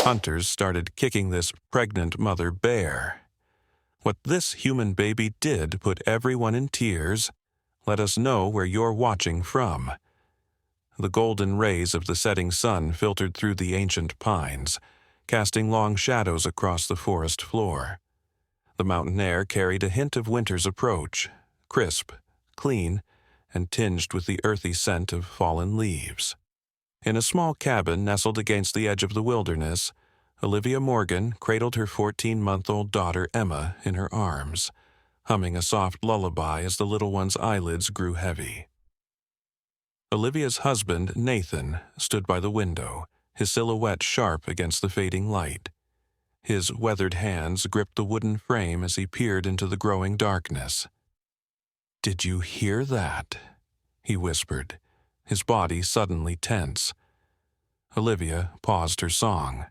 Hunters started kicking this pregnant mother bear. What this human baby did put everyone in tears. Let us know where you're watching from. The golden rays of the setting sun filtered through the ancient pines, casting long shadows across the forest floor. The mountain air carried a hint of winter's approach, crisp, clean, and tinged with the earthy scent of fallen leaves. In a small cabin nestled against the edge of the wilderness, Olivia Morgan cradled her 14-month-old daughter Emma in her arms, humming a soft lullaby as the little one's eyelids grew heavy. Olivia's husband, Nathan, stood by the window, his silhouette sharp against the fading light. His weathered hands gripped the wooden frame as he peered into the growing darkness. "Did you hear that?" he whispered, his body suddenly tense. Olivia paused her song.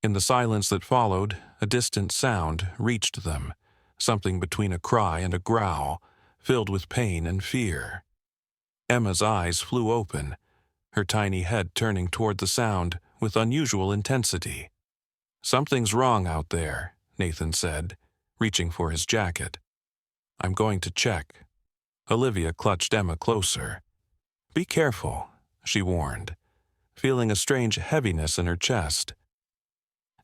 In the silence that followed, a distant sound reached them, something between a cry and a growl, filled with pain and fear. Emma's eyes flew open, her tiny head turning toward the sound with unusual intensity. "Something's wrong out there," Nathan said, reaching for his jacket. "I'm going to check." Olivia clutched Emma closer. "Be careful," she warned, feeling a strange heaviness in her chest.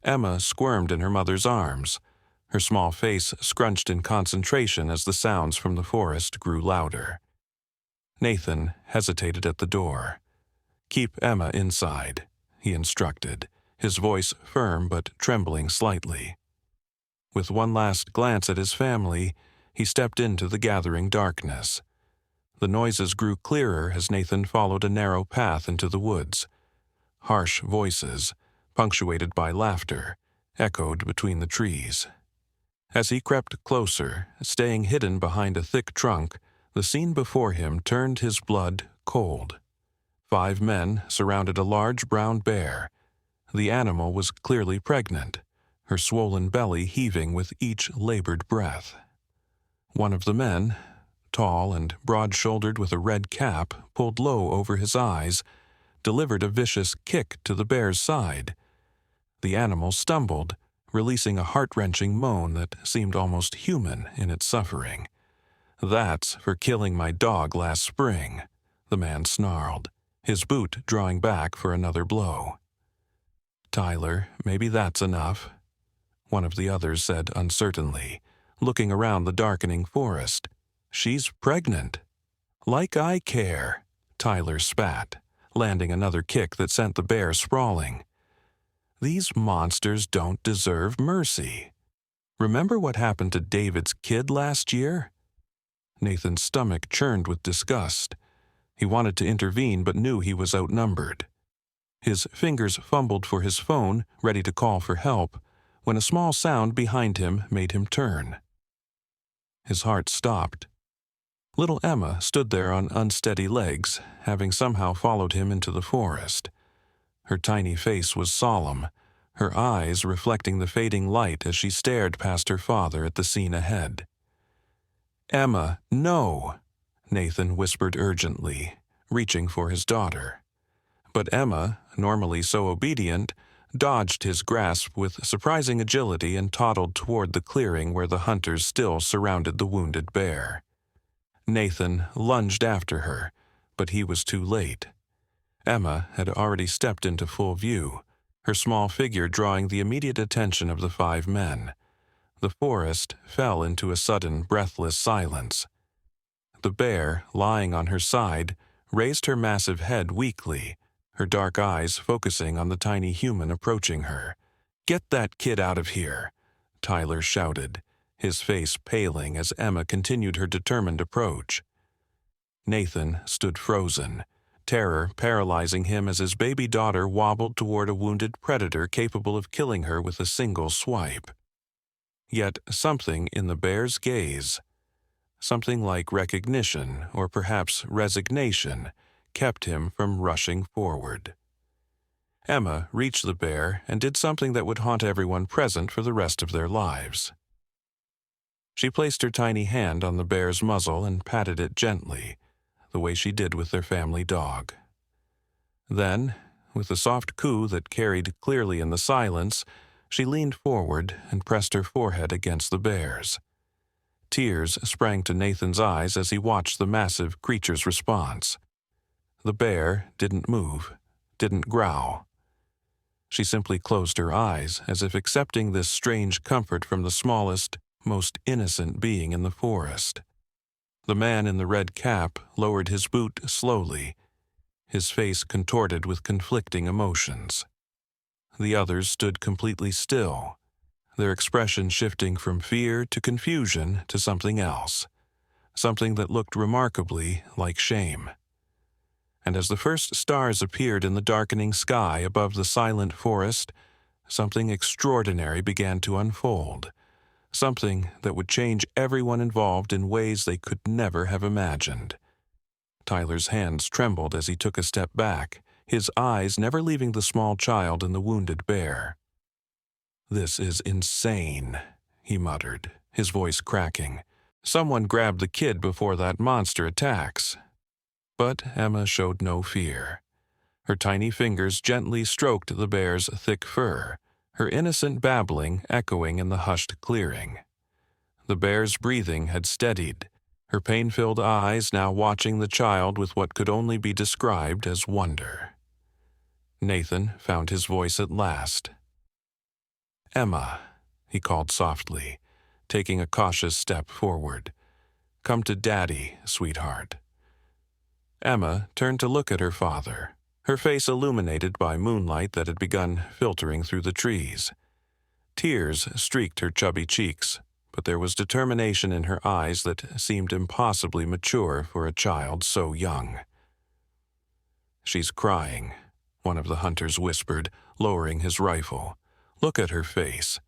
Emma squirmed in her mother's arms, her small face scrunched in concentration as the sounds from the forest grew louder. Nathan hesitated at the door. "Keep Emma inside," he instructed, his voice firm but trembling slightly. With one last glance at his family, he stepped into the gathering darkness. The noises grew clearer as Nathan followed a narrow path into the woods. Harsh voices, punctuated by laughter, echoed between the trees. As he crept closer, staying hidden behind a thick trunk, the scene before him turned his blood cold. 5 men surrounded a large brown bear. The animal was clearly pregnant, her swollen belly heaving with each labored breath. One of the men, tall and broad-shouldered with a red cap pulled low over his eyes, delivered a vicious kick to the bear's side. The animal stumbled, releasing a heart-wrenching moan that seemed almost human in its suffering. "That's for killing my dog last spring," the man snarled, his boot drawing back for another blow. "Tyler, maybe that's enough," one of the others said uncertainly, looking around the darkening forest. "She's pregnant." "Like I care," Tyler spat, landing another kick that sent the bear sprawling. "These monsters don't deserve mercy. Remember what happened to David's kid last year?" Nathan's stomach churned with disgust. He wanted to intervene but knew he was outnumbered. His fingers fumbled for his phone, ready to call for help, when a small sound behind him made him turn. His heart stopped. Little Emma stood there on unsteady legs, having somehow followed him into the forest. Her tiny face was solemn, her eyes reflecting the fading light as she stared past her father at the scene ahead. "Emma, no!" Nathan whispered urgently, reaching for his daughter. But Emma, normally so obedient, dodged his grasp with surprising agility and toddled toward the clearing where the hunters still surrounded the wounded bear. Nathan lunged after her, but he was too late. Emma had already stepped into full view, her small figure drawing the immediate attention of the 5 men. The forest fell into a sudden, breathless silence. The bear, lying on her side, raised her massive head weakly, her dark eyes focusing on the tiny human approaching her. "Get that kid out of here," Tyler shouted, his face paling as Emma continued her determined approach. Nathan stood frozen, terror paralyzing him as his baby daughter wobbled toward a wounded predator capable of killing her with a single swipe. Yet something in the bear's gaze, something like recognition or perhaps resignation, kept him from rushing forward. Emma reached the bear and did something that would haunt everyone present for the rest of their lives. She placed her tiny hand on the bear's muzzle and patted it gently, the way she did with their family dog. Then, with a soft coo that carried clearly in the silence, she leaned forward and pressed her forehead against the bear's. Tears sprang to Nathan's eyes as he watched the massive creature's response. The bear didn't move, didn't growl. She simply closed her eyes as if accepting this strange comfort from the smallest, most innocent being in the forest. The man in the red cap lowered his boot slowly, his face contorted with conflicting emotions. The others stood completely still, their expression shifting from fear to confusion to something else, something that looked remarkably like shame. And as the first stars appeared in the darkening sky above the silent forest, something extraordinary began to unfold, something that would change everyone involved in ways they could never have imagined. Tyler's hands trembled as he took a step back, his eyes never leaving the small child and the wounded bear. "This is insane," he muttered, his voice cracking. "Someone grab the kid before that monster attacks." But Emma showed no fear. Her tiny fingers gently stroked the bear's thick fur, her innocent babbling echoing in the hushed clearing. The bear's breathing had steadied, her pain-filled eyes now watching the child with what could only be described as wonder. Nathan found his voice at last. "Emma," he called softly, taking a cautious step forward. "Come to Daddy, sweetheart." Emma turned to look at her father, her face illuminated by moonlight that had begun filtering through the trees. Tears streaked her chubby cheeks, but there was determination in her eyes that seemed impossibly mature for a child so young. "She's crying," one of the hunters whispered, lowering his rifle. "Look at her face."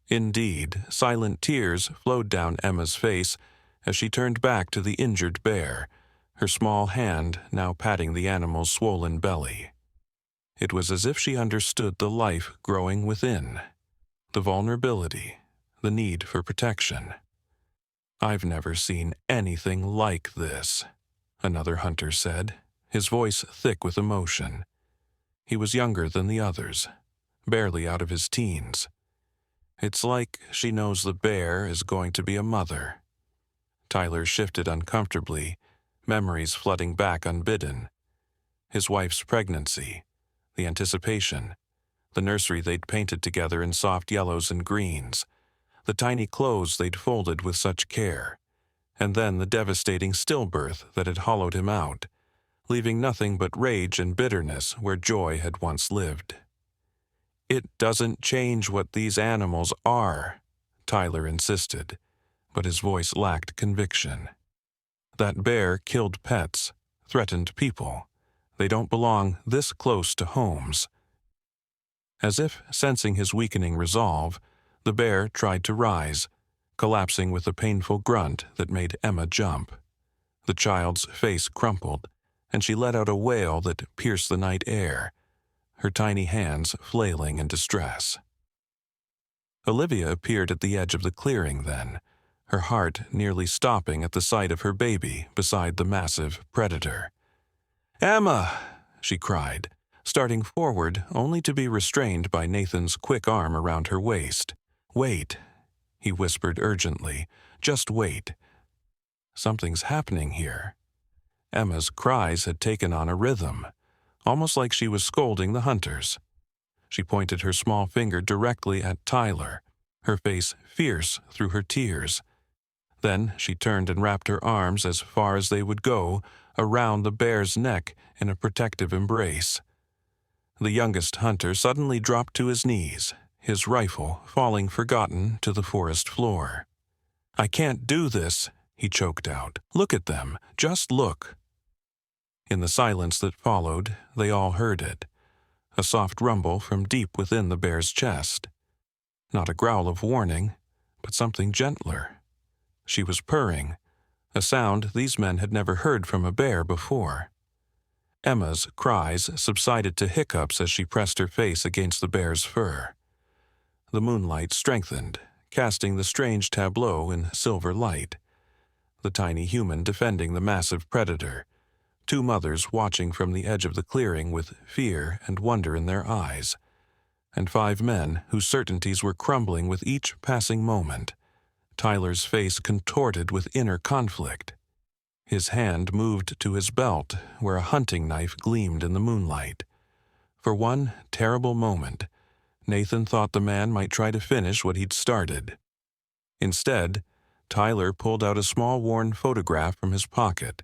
Indeed, silent tears flowed down Emma's face as she turned back to the injured bear, her small hand now patting the animal's swollen belly. It was as if she understood the life growing within, the vulnerability, the need for protection. "I've never seen anything like this," another hunter said, his voice thick with emotion. He was younger than the others, barely out of his teens. "It's like she knows the bear is going to be a mother." Tyler shifted uncomfortably, memories flooding back unbidden. His wife's pregnancy, the anticipation, the nursery they'd painted together in soft yellows and greens, the tiny clothes they'd folded with such care, and then the devastating stillbirth that had hollowed him out, leaving nothing but rage and bitterness where joy had once lived. "It doesn't change what these animals are," Tyler insisted, but his voice lacked conviction. "That bear killed pets, threatened people. They don't belong this close to homes." As if sensing his weakening resolve, the bear tried to rise, collapsing with a painful grunt that made Emma jump. The child's face crumpled, and she let out a wail that pierced the night air, her tiny hands flailing in distress. Olivia appeared at the edge of the clearing then, her heart nearly stopping at the sight of her baby beside the massive predator. "Emma!" she cried, starting forward only to be restrained by Nathan's quick arm around her waist. "Wait," he whispered urgently. "Just wait. Something's happening here." Emma's cries had taken on a rhythm, almost like she was scolding the hunters. She pointed her small finger directly at Tyler, her face fierce through her tears. Then she turned and wrapped her arms as far as they would go around the bear's neck in a protective embrace. The youngest hunter suddenly dropped to his knees, his rifle falling forgotten to the forest floor. "I can't do this," he choked out. "Look at them. Just look." In the silence that followed, they all heard it, a soft rumble from deep within the bear's chest. Not a growl of warning, but something gentler. She was purring, a sound these men had never heard from a bear before. Emma's cries subsided to hiccups as she pressed her face against the bear's fur. The moonlight strengthened, casting the strange tableau in silver light. The tiny human defending the massive predator, two mothers watching from the edge of the clearing with fear and wonder in their eyes, and 5 men whose certainties were crumbling with each passing moment. Tyler's face contorted with inner conflict. His hand moved to his belt, where a hunting knife gleamed in the moonlight. For one terrible moment, Nathan thought the man might try to finish what he'd started. Instead, Tyler pulled out a small worn photograph from his pocket.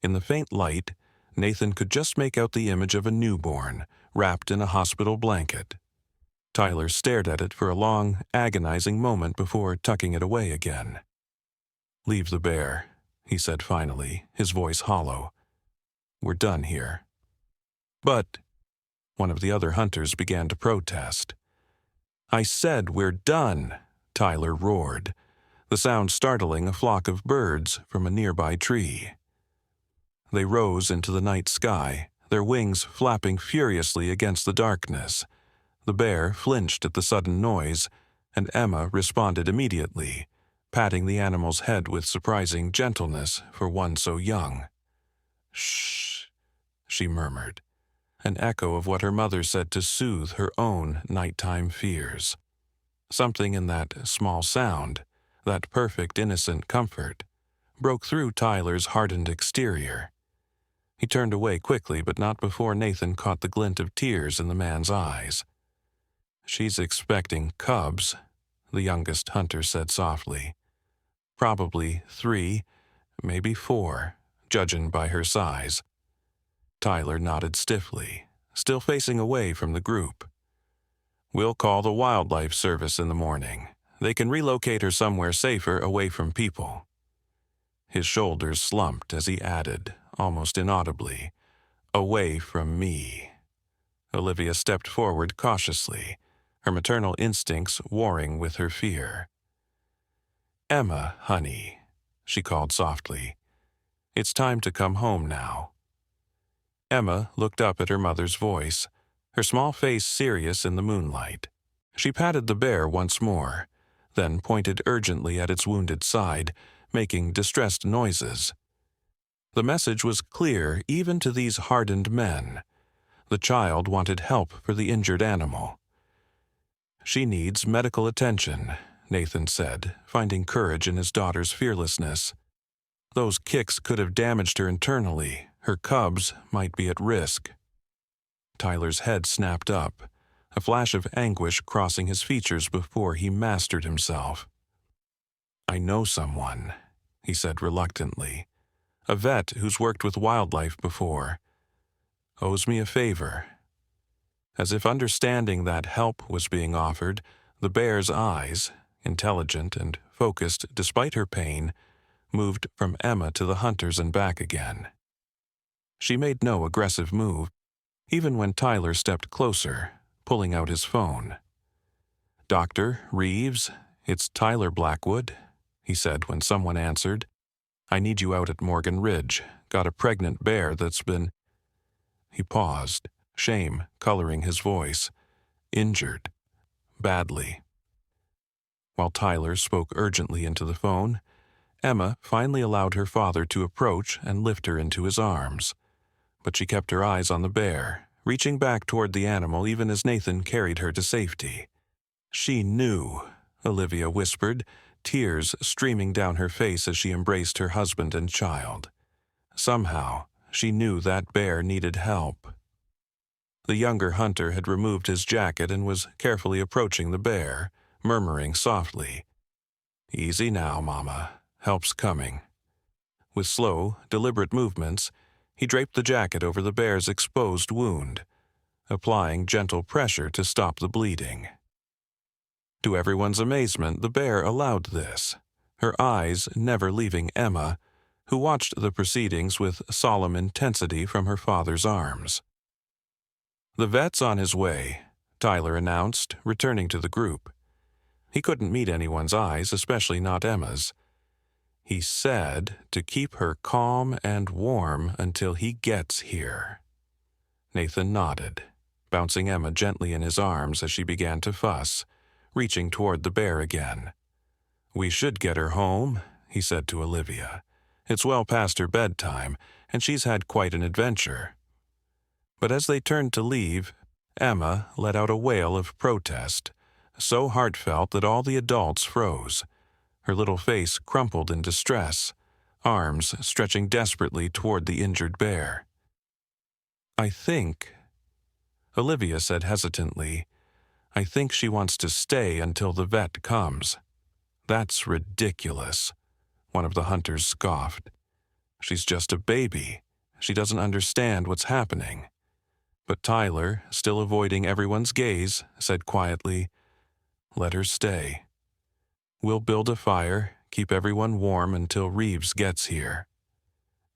In the faint light, Nathan could just make out the image of a newborn, wrapped in a hospital blanket. Tyler stared at it for a long, agonizing moment before tucking it away again. "Leave the bear," he said finally, his voice hollow. "We're done here." "But," one of the other hunters began to protest. "I said we're done," Tyler roared, the sound startling a flock of birds from a nearby tree. They rose into the night sky, their wings flapping furiously against the darkness. The bear flinched at the sudden noise, and Emma responded immediately, patting the animal's head with surprising gentleness for one so young. "Shh," she murmured, an echo of what her mother said to soothe her own nighttime fears. Something in that small sound, that perfect innocent comfort, broke through Tyler's hardened exterior. He turned away quickly, but not before Nathan caught the glint of tears in the man's eyes. "She's expecting cubs," the youngest hunter said softly. "Probably 3, maybe 4, judging by her size." Tyler nodded stiffly, still facing away from the group. "We'll call the wildlife service in the morning. They can relocate her somewhere safer away from people." His shoulders slumped as he added, almost inaudibly, "Away from me." Olivia stepped forward cautiously, her maternal instincts warring with her fear. "Emma, honey," she called softly. "It's time to come home now." Emma looked up at her mother's voice, her small face serious in the moonlight. She patted the bear once more, then pointed urgently at its wounded side, making distressed noises. The message was clear even to these hardened men. The child wanted help for the injured animal. "She needs medical attention," Nathan said, finding courage in his daughter's fearlessness. "Those kicks could have damaged her internally. Her cubs might be at risk." Tyler's head snapped up, a flash of anguish crossing his features before he mastered himself. "I know someone," he said reluctantly. "A vet who's worked with wildlife before. Owes me a favor." As if understanding that help was being offered, the bear's eyes, intelligent and focused despite her pain, moved from Emma to the hunters and back again. She made no aggressive move, even when Tyler stepped closer, pulling out his phone. "Dr. Reeves, it's Tyler Blackwood," he said when someone answered. "I need you out at Morgan Ridge. Got a pregnant bear that's been—" He paused, shame coloring his voice. "Injured. Badly." While Tyler spoke urgently into the phone, Emma finally allowed her father to approach and lift her into his arms. But she kept her eyes on the bear, reaching back toward the animal even as Nathan carried her to safety. "She knew," Olivia whispered, tears streaming down her face as she embraced her husband and child. Somehow, she knew that bear needed help. The younger hunter had removed his jacket and was carefully approaching the bear, murmuring softly, "Easy now, Mama. Help's coming." With slow, deliberate movements, he draped the jacket over the bear's exposed wound, applying gentle pressure to stop the bleeding. To everyone's amazement, the bear allowed this, her eyes never leaving Emma, who watched the proceedings with solemn intensity from her father's arms. "The vet's on his way," Tyler announced, returning to the group. He couldn't meet anyone's eyes, especially not Emma's. "He said to keep her calm and warm until he gets here." Nathan nodded, bouncing Emma gently in his arms as she began to fuss, reaching toward the bear again. "We should get her home," he said to Olivia. "It's well past her bedtime, and she's had quite an adventure. But as they turned to leave, Emma let out a wail of protest, so heartfelt that all the adults froze. Her little face crumpled in distress, arms stretching desperately toward the injured bear. "I think," Olivia said hesitantly, "I think she wants to stay until the vet comes." "That's ridiculous," one of the hunters scoffed. "She's just a baby. She doesn't understand what's happening." But Tyler, still avoiding everyone's gaze, said quietly, "Let her stay. We'll build a fire, keep everyone warm until Reeves gets here."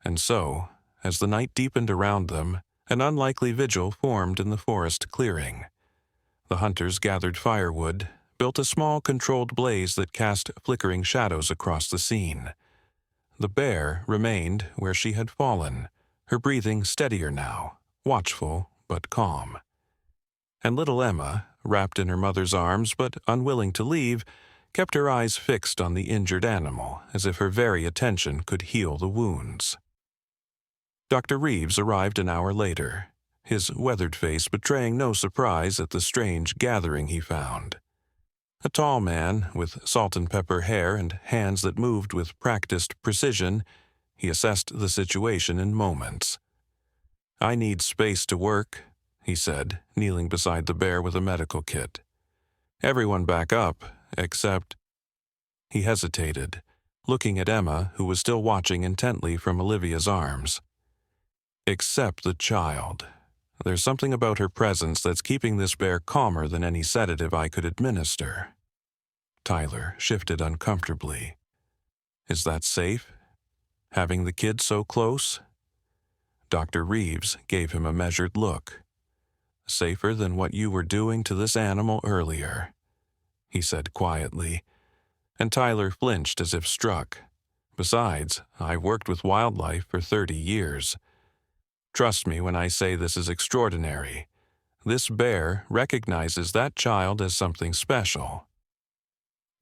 And so, as the night deepened around them, an unlikely vigil formed in the forest clearing. The hunters gathered firewood, built a small controlled blaze that cast flickering shadows across the scene. The bear remained where she had fallen, her breathing steadier now, watchful but calm. And little Emma, wrapped in her mother's arms but unwilling to leave, kept her eyes fixed on the injured animal, as if her very attention could heal the wounds. Dr. Reeves arrived an hour later, his weathered face betraying no surprise at the strange gathering he found. A tall man, with salt and pepper hair and hands that moved with practiced precision, he assessed the situation in moments. "I need space to work," he said, kneeling beside the bear with a medical kit. "Everyone back up, except—" He hesitated, looking at Emma, who was still watching intently from Olivia's arms. "Except the child. There's something about her presence that's keeping this bear calmer than any sedative I could administer." Tyler shifted uncomfortably. "Is that safe? Having the kid so close?" Dr. Reeves gave him a measured look. "Safer than what you were doing to this animal earlier," he said quietly, and Tyler flinched as if struck. "Besides, I've worked with wildlife for 30 years. Trust me when I say this is extraordinary. This bear recognizes that child as something special."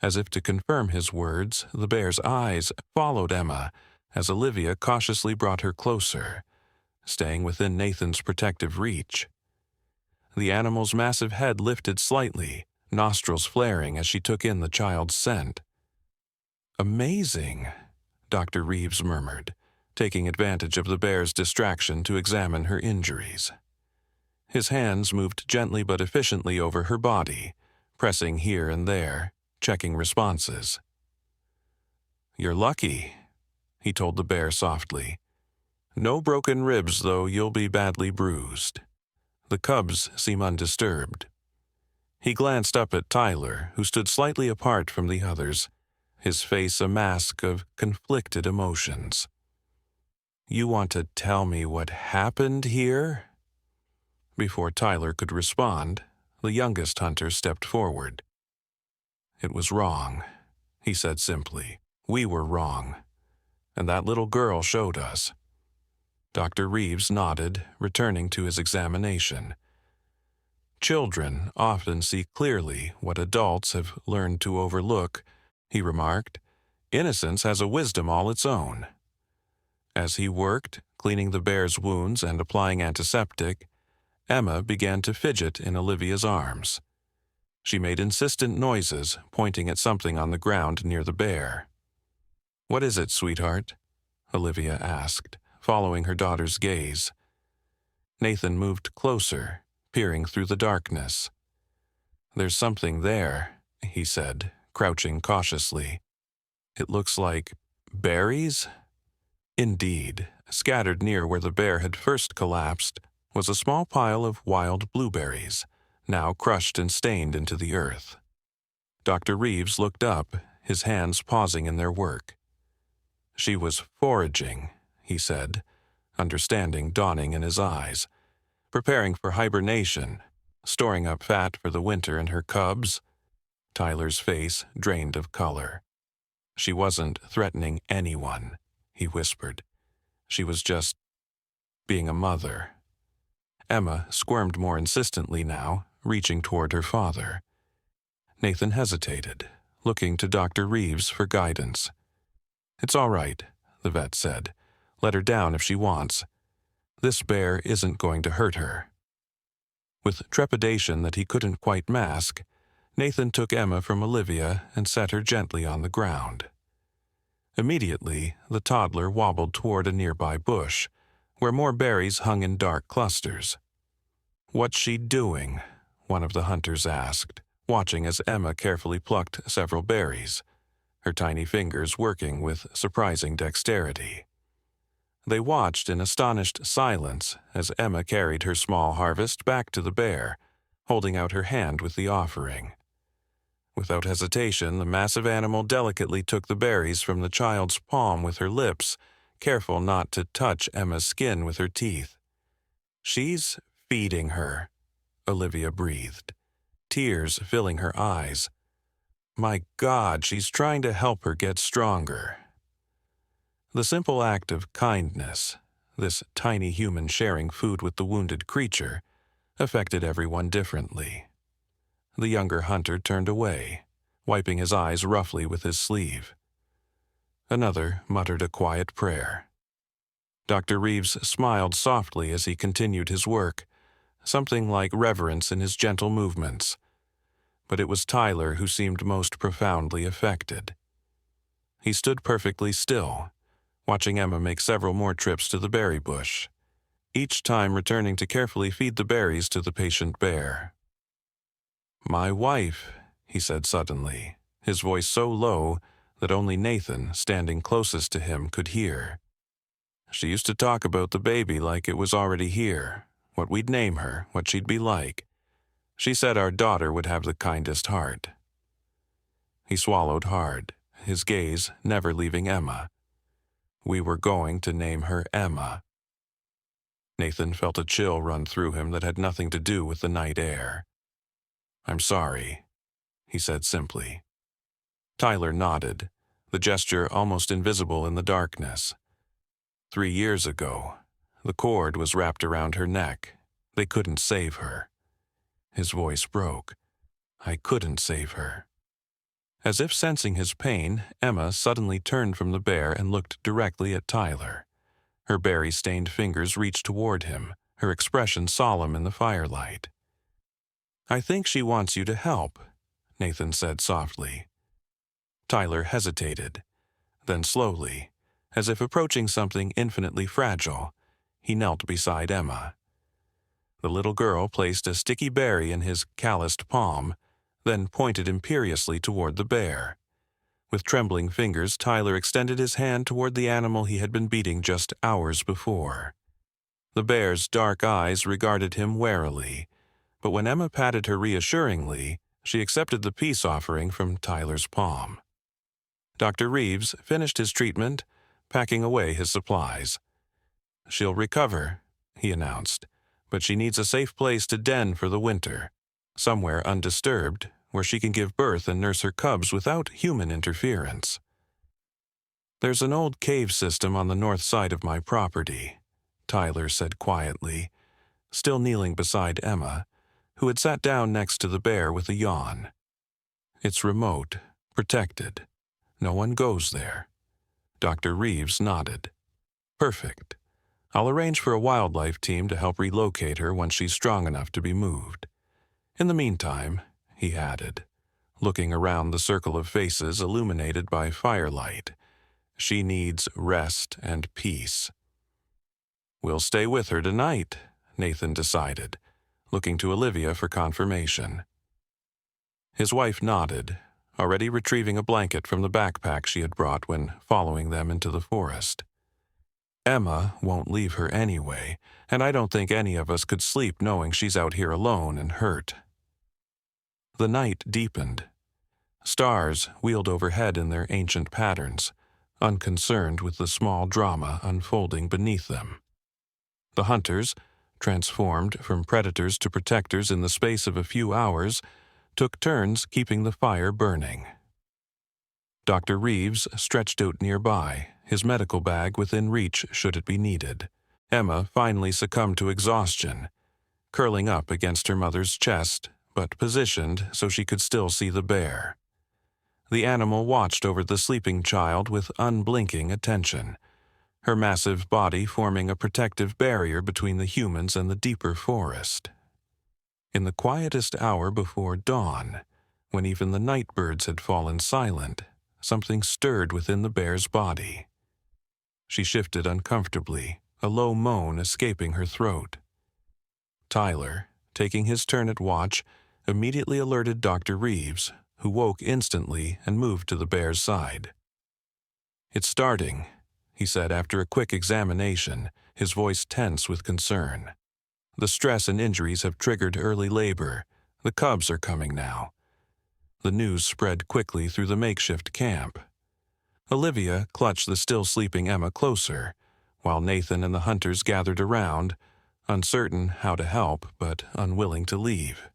As if to confirm his words, the bear's eyes followed Emma as Olivia cautiously brought her closer, staying within Nathan's protective reach. The animal's massive head lifted slightly, nostrils flaring as she took in the child's scent. "Amazing," Dr. Reeves murmured, taking advantage of the bear's distraction to examine her injuries. His hands moved gently but efficiently over her body, pressing here and there, checking responses. "You're lucky," he told the bear softly. "No broken ribs, though you'll be badly bruised. The cubs seem undisturbed." He glanced up at Tyler, who stood slightly apart from the others, his face a mask of conflicted emotions. "You want to tell me what happened here?" Before Tyler could respond, the youngest hunter stepped forward. "It was wrong," he said simply. "We were wrong. And that little girl showed us." Dr. Reeves nodded, returning to his examination. "Children often see clearly what adults have learned to overlook," he remarked. "Innocence has a wisdom all its own." As he worked, cleaning the bear's wounds and applying antiseptic, Emma began to fidget in Olivia's arms. She made insistent noises, pointing at something on the ground near the bear. "What is it, sweetheart?" Olivia asked, following her daughter's gaze. Nathan moved closer, peering through the darkness. "There's something there," he said, crouching cautiously. "It looks like berries?" Indeed, scattered near where the bear had first collapsed was a small pile of wild blueberries, now crushed and stained into the earth. Dr. Reeves looked up, his hands pausing in their work. "She was foraging," he said, understanding dawning in his eyes. "Preparing for hibernation, storing up fat for the winter and her cubs." Tyler's face drained of color. "She wasn't threatening anyone," he whispered. "She was just being a mother." Emma squirmed more insistently now, reaching toward her father. Nathan hesitated, looking to Dr. Reeves for guidance. "It's all right," the vet said. Let her down if she wants. This bear isn't going to hurt her." With trepidation that he couldn't quite mask, Nathan took Emma from Olivia and set her gently on the ground. Immediately, the toddler wobbled toward a nearby bush, where more berries hung in dark clusters. "What's she doing?" one of the hunters asked, watching as Emma carefully plucked several berries, her tiny fingers working with surprising dexterity. They watched in astonished silence as Emma carried her small harvest back to the bear, holding out her hand with the offering. Without hesitation, the massive animal delicately took the berries from the child's palm with her lips, careful not to touch Emma's skin with her teeth. "She's feeding her," Olivia breathed, tears filling her eyes. "My God, she's trying to help her get stronger." The simple act of kindness, this tiny human sharing food with the wounded creature, affected everyone differently. The younger hunter turned away, wiping his eyes roughly with his sleeve. Another muttered a quiet prayer. Dr. Reeves smiled softly as he continued his work, something like reverence in his gentle movements. But it was Tyler who seemed most profoundly affected. He stood perfectly still, watching Emma make several more trips to the berry bush, each time returning to carefully feed the berries to the patient bear. "My wife," he said suddenly, his voice so low that only Nathan, standing closest to him, could hear. "She used to talk about the baby like it was already here, what we'd name her, what she'd be like. She said our daughter would have the kindest heart." He swallowed hard, his gaze never leaving Emma. "We were going to name her Emma." Nathan felt a chill run through him that had nothing to do with the night air. "I'm sorry," he said simply. Tyler nodded, the gesture almost invisible in the darkness. 3 years ago, the cord was wrapped around her neck. They couldn't save her. His voice broke. "I couldn't save her." As if sensing his pain, Emma suddenly turned from the bear and looked directly at Tyler. Her berry-stained fingers reached toward him, her expression solemn in the firelight. "I think she wants you to help," Nathan said softly. Tyler hesitated. Then slowly, as if approaching something infinitely fragile, he knelt beside Emma. The little girl placed a sticky berry in his calloused palm, then pointed imperiously toward the bear. With trembling fingers, Tyler extended his hand toward the animal he had been beating just hours before. The bear's dark eyes regarded him warily, but when Emma patted her reassuringly, she accepted the peace offering from Tyler's palm. Dr. Reeves finished his treatment, packing away his supplies. "She'll recover," he announced, "but she needs a safe place to den for the winter, somewhere undisturbed, where she can give birth and nurse her cubs without human interference. There's an old cave system on the north side of my property," Tyler said quietly, still kneeling beside Emma, who had sat down next to the bear with a yawn. "It's remote, protected. No one goes there." Dr. Reeves nodded. "Perfect. I'll arrange for a wildlife team to help relocate her once she's strong enough to be moved. In the meantime," he added, looking around the circle of faces illuminated by firelight, "she needs rest and peace." "We'll stay with her tonight," Nathan decided, looking to Olivia for confirmation. His wife nodded, already retrieving a blanket from the backpack she had brought when following them into the forest. "Emma won't leave her anyway, and I don't think any of us could sleep knowing she's out here alone and hurt." The night deepened. Stars wheeled overhead in their ancient patterns, unconcerned with the small drama unfolding beneath them. The hunters, transformed from predators to protectors in the space of a few hours, took turns keeping the fire burning. Dr. Reeves stretched out nearby, his medical bag within reach should it be needed. Emma finally succumbed to exhaustion, curling up against her mother's chest, but positioned so she could still see the bear. The animal watched over the sleeping child with unblinking attention, her massive body forming a protective barrier between the humans and the deeper forest. In the quietest hour before dawn, when even the night birds had fallen silent, something stirred within the bear's body. She shifted uncomfortably, a low moan escaping her throat. Tyler, taking his turn at watch, immediately alerted Dr. Reeves, who woke instantly and moved to the bear's side. "It's starting," he said after a quick examination, his voice tense with concern. "The stress and injuries have triggered early labor. The cubs are coming now." The news spread quickly through the makeshift camp. Olivia clutched the still sleeping Emma closer, while Nathan and the hunters gathered around, uncertain how to help but unwilling to leave.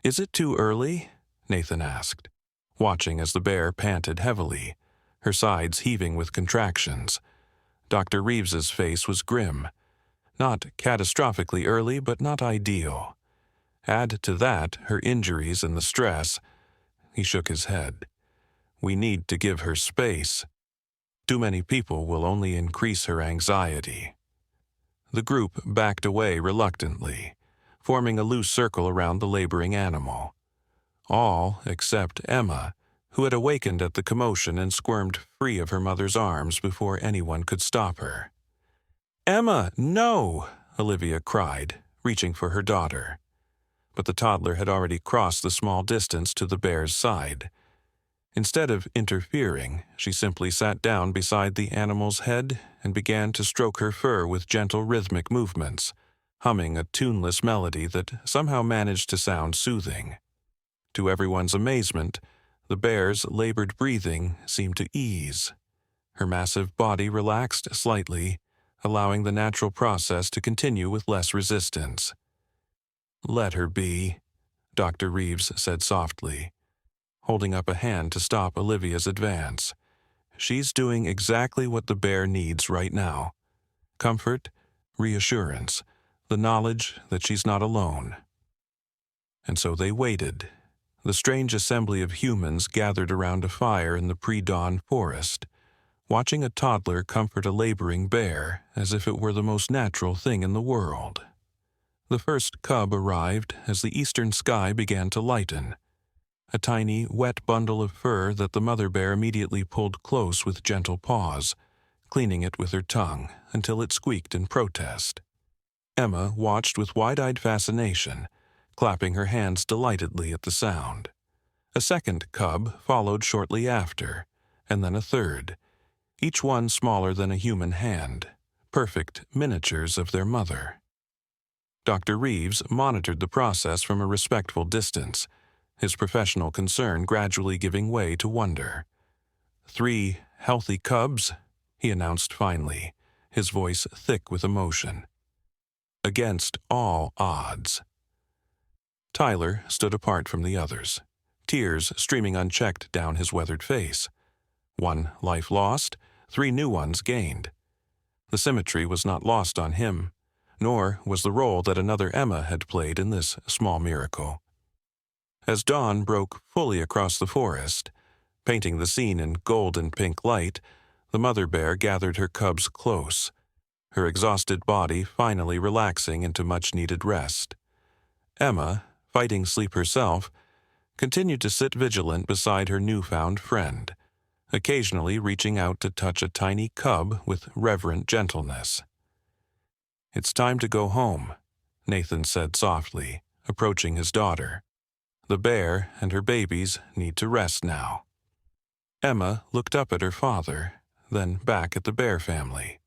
"Is it too early?" Nathan asked, watching as the bear panted heavily, her sides heaving with contractions. Dr. Reeves's face was grim. Not catastrophically early, but not ideal. Add to that her injuries and the stress. He shook his head. "We need to give her space. Too many people will only increase her anxiety." The group backed away reluctantly, forming a loose circle around the laboring animal. All except Emma, who had awakened at the commotion and squirmed free of her mother's arms before anyone could stop her. "Emma, no!" Olivia cried, reaching for her daughter. But the toddler had already crossed the small distance to the bear's side. Instead of interfering, she simply sat down beside the animal's head and began to stroke her fur with gentle rhythmic movements, humming a tuneless melody that somehow managed to sound soothing. To everyone's amazement, the bear's labored breathing seemed to ease. Her massive body relaxed slightly, allowing the natural process to continue with less resistance. "Let her be," Dr. Reeves said softly, holding up a hand to stop Olivia's advance. "She's doing exactly what the bear needs right now. Comfort, reassurance, the knowledge that she's not alone." And so they waited. The strange assembly of humans gathered around a fire in the pre-dawn forest, watching a toddler comfort a laboring bear as if it were the most natural thing in the world. The first cub arrived as the eastern sky began to lighten, a tiny, wet bundle of fur that the mother bear immediately pulled close with gentle paws, cleaning it with her tongue until it squeaked in protest. Emma watched with wide-eyed fascination, clapping her hands delightedly at the sound. A second cub followed shortly after, and then a third, each one smaller than a human hand, perfect miniatures of their mother. Dr. Reeves monitored the process from a respectful distance, his professional concern gradually giving way to wonder. "3 healthy cubs," he announced finally, his voice thick with emotion. "Against all odds." Tyler stood apart from the others, tears streaming unchecked down his weathered face. 1 life lost, 3 new ones gained. The symmetry was not lost on him, nor was the role that another Emma had played in this small miracle. As dawn broke fully across the forest, painting the scene in gold and pink light, the mother bear gathered her cubs close, her exhausted body finally relaxing into much-needed rest. Emma, fighting sleep herself, continued to sit vigilant beside her newfound friend, occasionally reaching out to touch a tiny cub with reverent gentleness. "It's time to go home," Nathan said softly, approaching his daughter. "The bear and her babies need to rest now." Emma looked up at her father, then back at the bear family.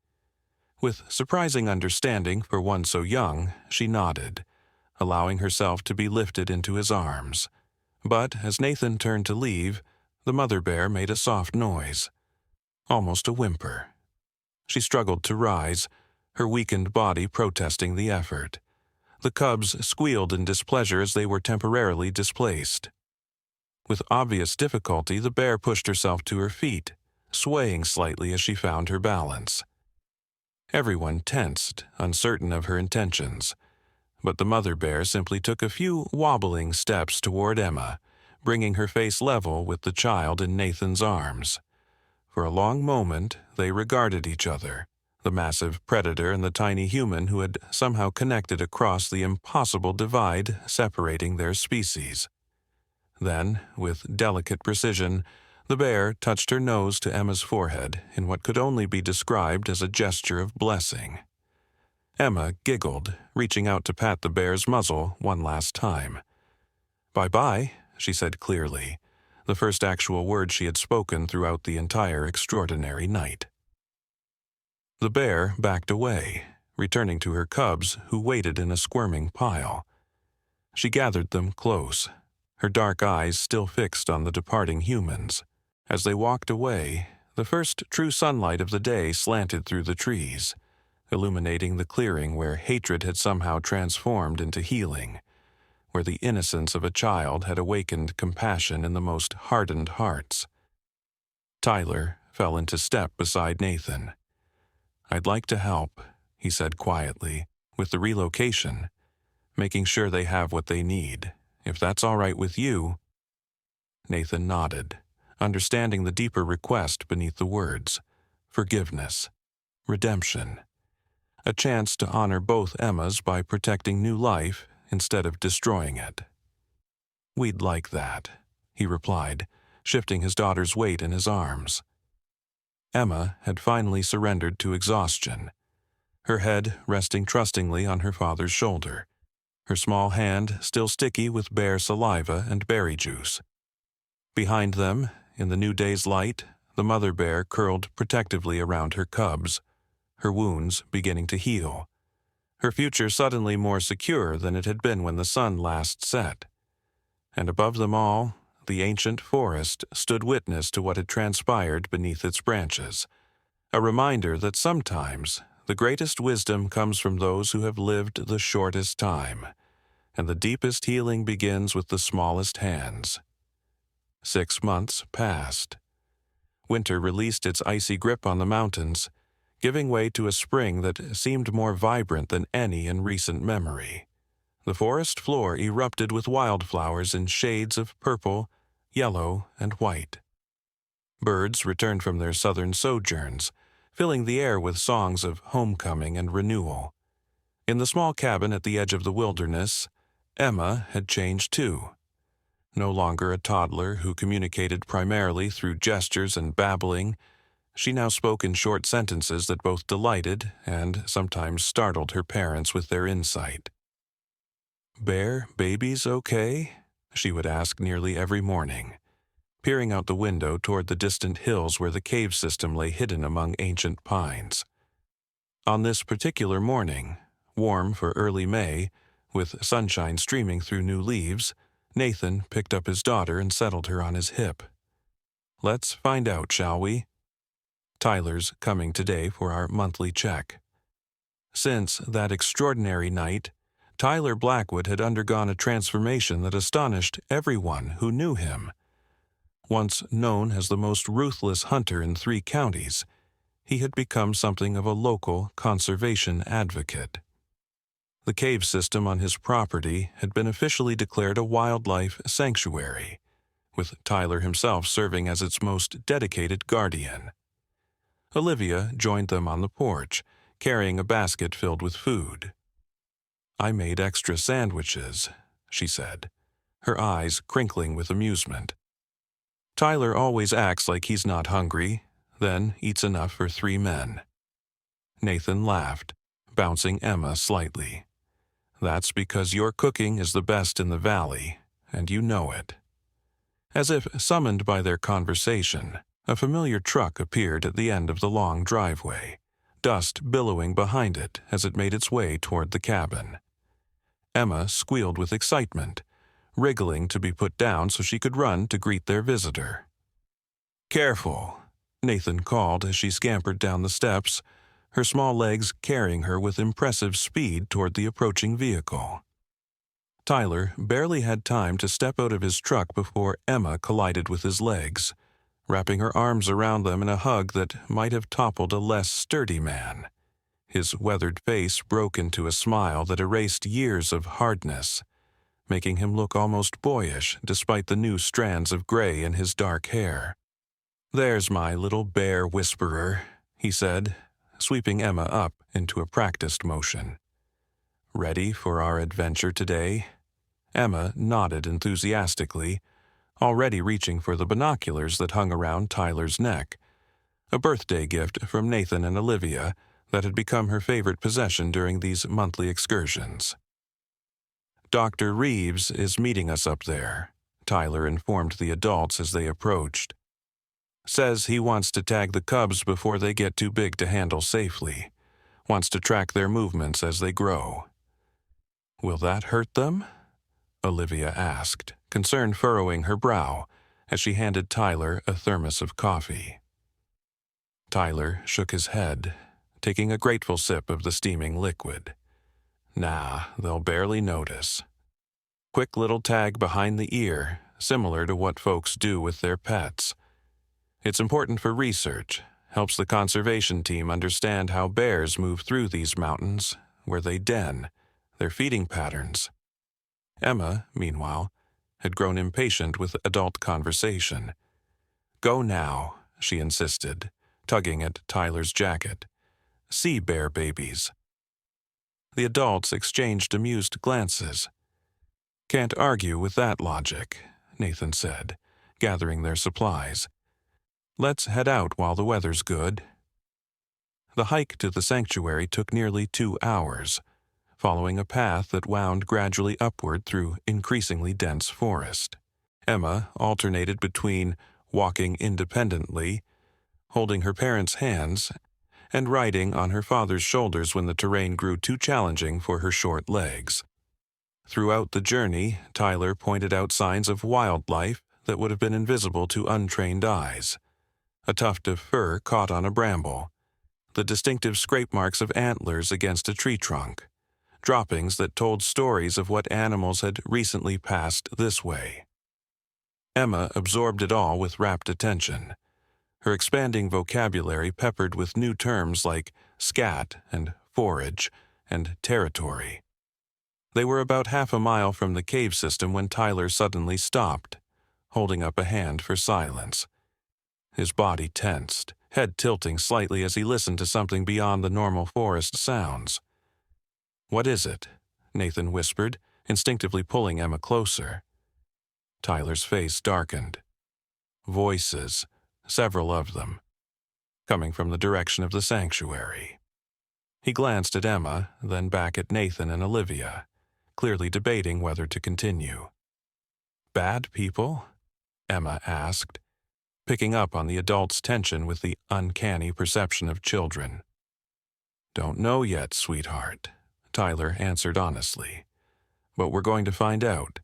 With surprising understanding for one so young, she nodded, allowing herself to be lifted into his arms. But as Nathan turned to leave, the mother bear made a soft noise, almost a whimper. She struggled to rise, her weakened body protesting the effort. The cubs squealed in displeasure as they were temporarily displaced. With obvious difficulty, the bear pushed herself to her feet, swaying slightly as she found her balance. Everyone tensed, uncertain of her intentions, but the mother bear simply took a few wobbling steps toward Emma, bringing her face level with the child in Nathan's arms. For a long moment, they regarded each other, the massive predator and the tiny human who had somehow connected across the impossible divide separating their species. Then, with delicate precision, the bear touched her nose to Emma's forehead in what could only be described as a gesture of blessing. Emma giggled, reaching out to pat the bear's muzzle one last time. "Bye-bye," she said clearly, the first actual word she had spoken throughout the entire extraordinary night. The bear backed away, returning to her cubs who waited in a squirming pile. She gathered them close, her dark eyes still fixed on the departing humans. As they walked away, the first true sunlight of the day slanted through the trees, illuminating the clearing where hatred had somehow transformed into healing, where the innocence of a child had awakened compassion in the most hardened hearts. Tyler fell into step beside Nathan. "I'd like to help," he said quietly, "with the relocation, making sure they have what they need. If that's all right with you." Nathan nodded, understanding the deeper request beneath the words: forgiveness, redemption, a chance to honor both Emmas by protecting new life instead of destroying it. "We'd like that," he replied, shifting his daughter's weight in his arms. Emma had finally surrendered to exhaustion, her head resting trustingly on her father's shoulder, her small hand still sticky with bear saliva and berry juice. Behind them, in the new day's light, the mother bear curled protectively around her cubs, her wounds beginning to heal, her future suddenly more secure than it had been when the sun last set. And above them all, the ancient forest stood witness to what had transpired beneath its branches, a reminder that sometimes the greatest wisdom comes from those who have lived the shortest time, and the deepest healing begins with the smallest hands. 6 months passed. Winter released its icy grip on the mountains, giving way to a spring that seemed more vibrant than any in recent memory. The forest floor erupted with wildflowers in shades of purple, yellow, and white. Birds returned from their southern sojourns, filling the air with songs of homecoming and renewal. In the small cabin at the edge of the wilderness, Emma had changed too. No longer a toddler who communicated primarily through gestures and babbling, she now spoke in short sentences that both delighted and sometimes startled her parents with their insight. "Bear babies okay?" she would ask nearly every morning, peering out the window toward the distant hills where the cave system lay hidden among ancient pines. On this particular morning, warm for early May, with sunshine streaming through new leaves, Nathan picked up his daughter and settled her on his hip. "Let's find out, shall we? Tyler's coming today for our monthly check." Since that extraordinary night, Tyler Blackwood had undergone a transformation that astonished everyone who knew him. Once known as the most ruthless hunter in 3 counties, he had become something of a local conservation advocate. The cave system on his property had been officially declared a wildlife sanctuary, with Tyler himself serving as its most dedicated guardian. Olivia joined them on the porch, carrying a basket filled with food. "I made extra sandwiches," she said, her eyes crinkling with amusement. "Tyler always acts like he's not hungry, then eats enough for 3 men. Nathan laughed, bouncing Emma slightly. "That's because your cooking is the best in the valley, and you know it." As if summoned by their conversation, a familiar truck appeared at the end of the long driveway, dust billowing behind it as it made its way toward the cabin. Emma squealed with excitement, wriggling to be put down so she could run to greet their visitor. "Careful," Nathan called as she scampered down the steps, her small legs carrying her with impressive speed toward the approaching vehicle. Tyler barely had time to step out of his truck before Emma collided with his legs, wrapping her arms around them in a hug that might have toppled a less sturdy man. His weathered face broke into a smile that erased years of hardness, making him look almost boyish despite the new strands of gray in his dark hair. "There's my little bear whisperer," he said, sweeping Emma up into a practiced motion. "Ready for our adventure today?" Emma nodded enthusiastically, already reaching for the binoculars that hung around Tyler's neck, a birthday gift from Nathan and Olivia that had become her favorite possession during these monthly excursions. "Dr. Reeves is meeting us up there," Tyler informed the adults as they approached. "Says he wants to tag the cubs before they get too big to handle safely. Wants to track their movements as they grow." "Will that hurt them?" Olivia asked, concern furrowing her brow as she handed Tyler a thermos of coffee. Tyler shook his head, taking a grateful sip of the steaming liquid. "Nah, they'll barely notice. Quick little tag behind the ear, similar to what folks do with their pets. It's important for research, helps the conservation team understand how bears move through these mountains, where they den, their feeding patterns." Emma, meanwhile, had grown impatient with adult conversation. "Go now," she insisted, tugging at Tyler's jacket. "See bear babies." The adults exchanged amused glances. "Can't argue with that logic," Nathan said, gathering their supplies. "Let's head out while the weather's good." The hike to the sanctuary took nearly 2 hours, following a path that wound gradually upward through increasingly dense forest. Emma alternated between walking independently, holding her parents' hands, and riding on her father's shoulders when the terrain grew too challenging for her short legs. Throughout the journey, Tyler pointed out signs of wildlife that would have been invisible to untrained eyes. A tuft of fur caught on a bramble, the distinctive scrape marks of antlers against a tree trunk, droppings that told stories of what animals had recently passed this way. Emma absorbed it all with rapt attention, her expanding vocabulary peppered with new terms like scat and forage and territory. They were about half a mile from the cave system when Tyler suddenly stopped, holding up a hand for silence. His body tensed, head tilting slightly as he listened to something beyond the normal forest sounds. "What is it?" Nathan whispered, instinctively pulling Emma closer. Tyler's face darkened. Voices, several of them, coming from the direction of the sanctuary. He glanced at Emma, then back at Nathan and Olivia, clearly debating whether to continue. "Bad people?" Emma asked, picking up on the adult's tension with the uncanny perception of children. "Don't know yet, sweetheart," Tyler answered honestly. "But we're going to find out.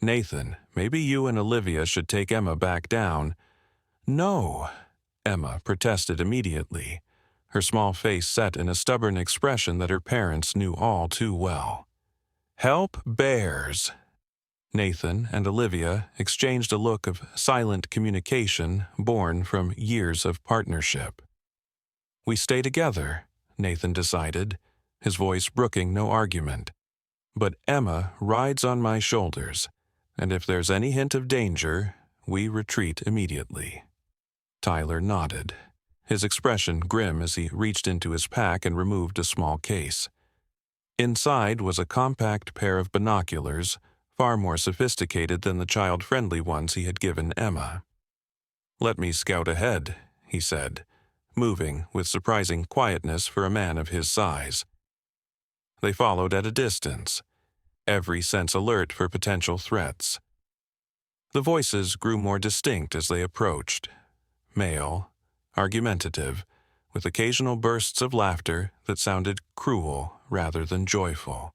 Nathan, maybe you and Olivia should take Emma back down." "No," Emma protested immediately, her small face set in a stubborn expression that her parents knew all too well. "Help bears." Nathan and Olivia exchanged a look of silent communication born from years of partnership. "We stay together," Nathan decided, his voice brooking no argument. "But Emma rides on my shoulders, and if there's any hint of danger, we retreat immediately." Tyler nodded, his expression grim as he reached into his pack and removed a small case. Inside was a compact pair of binoculars, far more sophisticated than the child-friendly ones he had given Emma. "Let me scout ahead," he said, moving with surprising quietness for a man of his size. They followed at a distance, every sense alert for potential threats. The voices grew more distinct as they approached, male, argumentative, with occasional bursts of laughter that sounded cruel rather than joyful.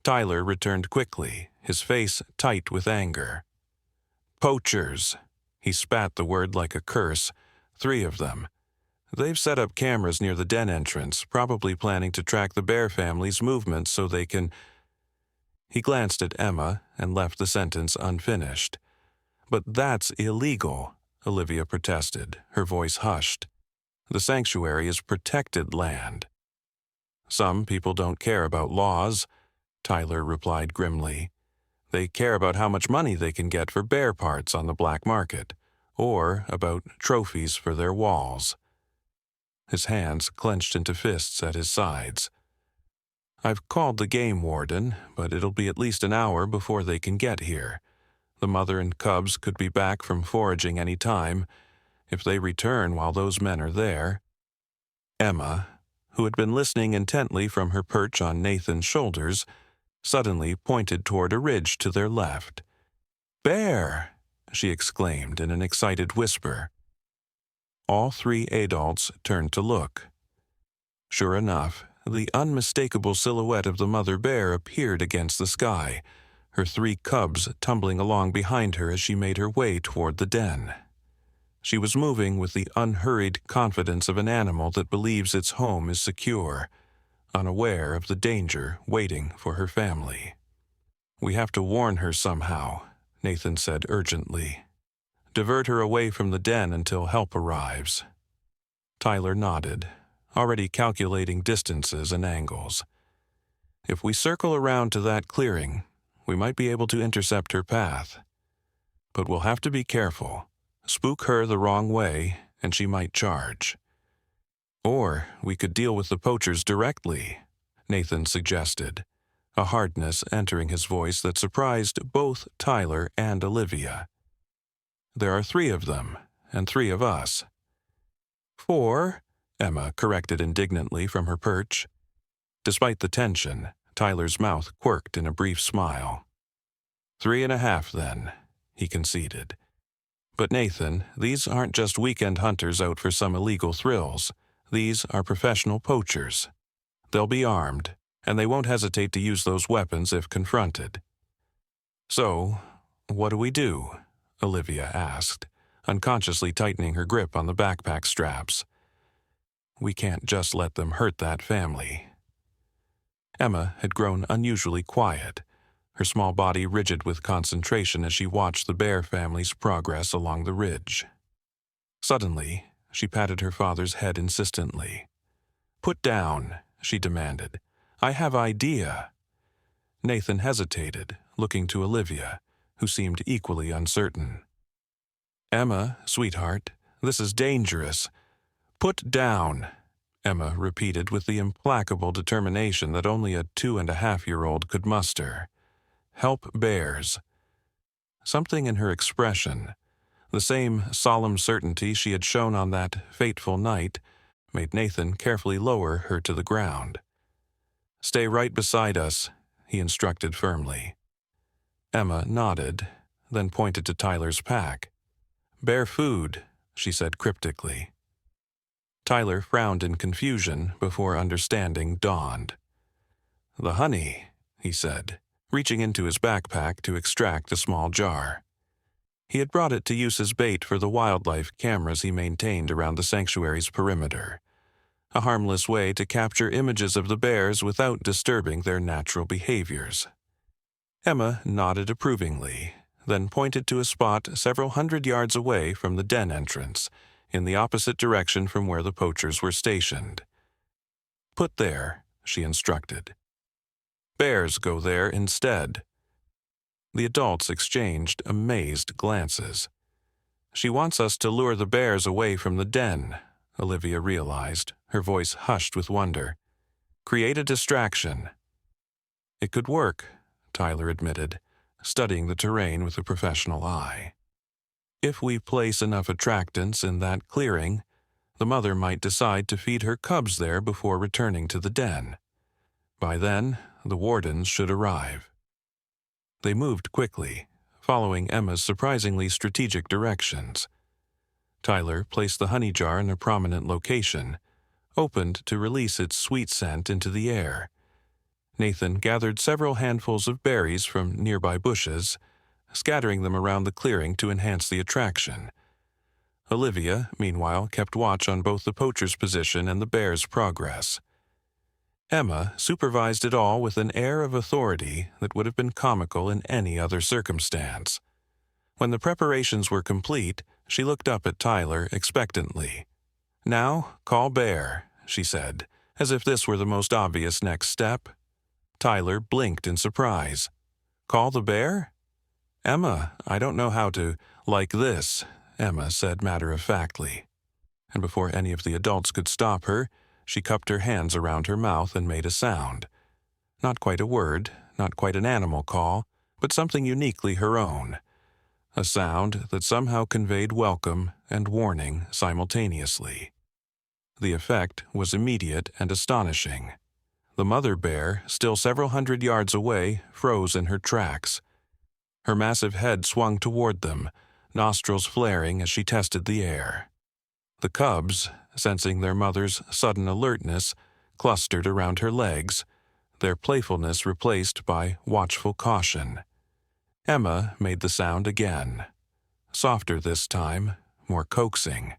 Tyler returned quickly, his face tight with anger. "Poachers." He spat the word like a curse. 3 of them. "They've set up cameras near the den entrance, probably planning to track the bear family's movements so they can—" He glanced at Emma and left the sentence unfinished. "But that's illegal," Olivia protested, her voice hushed. "The sanctuary is protected land." "Some people don't care about laws," Tyler replied grimly. "They care about how much money they can get for bear parts on the black market, or about trophies for their walls. His hands clenched into fists at his sides. I've called the game warden, but it'll be at least an hour before they can get here. The mother and cubs could be back from foraging any time. If they return while those men are there. Emma, who had been listening intently from her perch on Nathan's shoulders, suddenly pointed toward a ridge to their left. "Bear!" she exclaimed in an excited whisper. All three adults turned to look. Sure enough, the unmistakable silhouette of the mother bear appeared against the sky, her three cubs tumbling along behind her as she made her way toward the den. She was moving with the unhurried confidence of an animal that believes its home is secure, unaware of the danger waiting for her family. "We have to warn her somehow," Nathan said urgently. "Divert her away from the den until help arrives." Tyler nodded, already calculating distances and angles. "If we circle around to that clearing, we might be able to intercept her path. But we'll have to be careful. Spook her the wrong way, and she might charge. Or we could deal with the poachers directly," Nathan suggested, a hardness entering his voice that surprised both Tyler and Olivia. "There are 3 of them, and 3 of us." "4," Emma corrected indignantly from her perch. Despite the tension, Tyler's mouth quirked in a brief smile. 3.5 then, he conceded. "But Nathan, these aren't just weekend hunters out for some illegal thrills. These are professional poachers. They'll be armed, and they won't hesitate to use those weapons if confronted." "So, what do we do?" Olivia asked, unconsciously tightening her grip on the backpack straps. "We can't just let them hurt that family." Emma had grown unusually quiet, her small body rigid with concentration as she watched the Bear family's progress along the ridge. Suddenly, she patted her father's head insistently. "Put down," she demanded. "I have idea." Nathan hesitated, looking to Olivia, who seemed equally uncertain. "Emma, sweetheart, this is dangerous." "Put down," Emma repeated with the implacable determination that only a 2.5-year-old could muster. "Help bears." Something in her expression, the same solemn certainty she had shown on that fateful night, made Nathan carefully lower her to the ground. "Stay right beside us," he instructed firmly. Emma nodded, then pointed to Tyler's pack. "Bear food," she said cryptically. Tyler frowned in confusion before understanding dawned. "The honey," he said, reaching into his backpack to extract a small jar. He had brought it to use as bait for the wildlife cameras he maintained around the sanctuary's perimeter, a harmless way to capture images of the bears without disturbing their natural behaviors. Emma nodded approvingly, then pointed to a spot several hundred yards away from the den entrance, in the opposite direction from where the poachers were stationed. "Put there," she instructed. "Bears go there instead." The adults exchanged amazed glances. "She wants us to lure the bears away from the den," Olivia realized, her voice hushed with wonder. "Create a distraction." "It could work," Tyler admitted, studying the terrain with a professional eye. "If we place enough attractants in that clearing, the mother might decide to feed her cubs there before returning to the den. By then, the wardens should arrive." They moved quickly, following Emma's surprisingly strategic directions. Tyler placed the honey jar in a prominent location, opened to release its sweet scent into the air. Nathan gathered several handfuls of berries from nearby bushes, scattering them around the clearing to enhance the attraction. Olivia, meanwhile, kept watch on both the poacher's position and the bear's progress. Emma supervised it all with an air of authority that would have been comical in any other circumstance. When the preparations were complete, she looked up at Tyler expectantly. "Now, call Bear," she said, as if this were the most obvious next step. Tyler blinked in surprise. "Call the bear?" "Emma, I don't know how to—" "Like this," Emma said matter-of-factly. And before any of the adults could stop her, she cupped her hands around her mouth and made a sound. Not quite a word, not quite an animal call, but something uniquely her own. A sound that somehow conveyed welcome and warning simultaneously. The effect was immediate and astonishing. The mother bear, still several hundred yards away, froze in her tracks. Her massive head swung toward them, nostrils flaring as she tested the air. The cubs, sensing their mother's sudden alertness, clustered around her legs, their playfulness replaced by watchful caution. Emma made the sound again. Softer this time, more coaxing.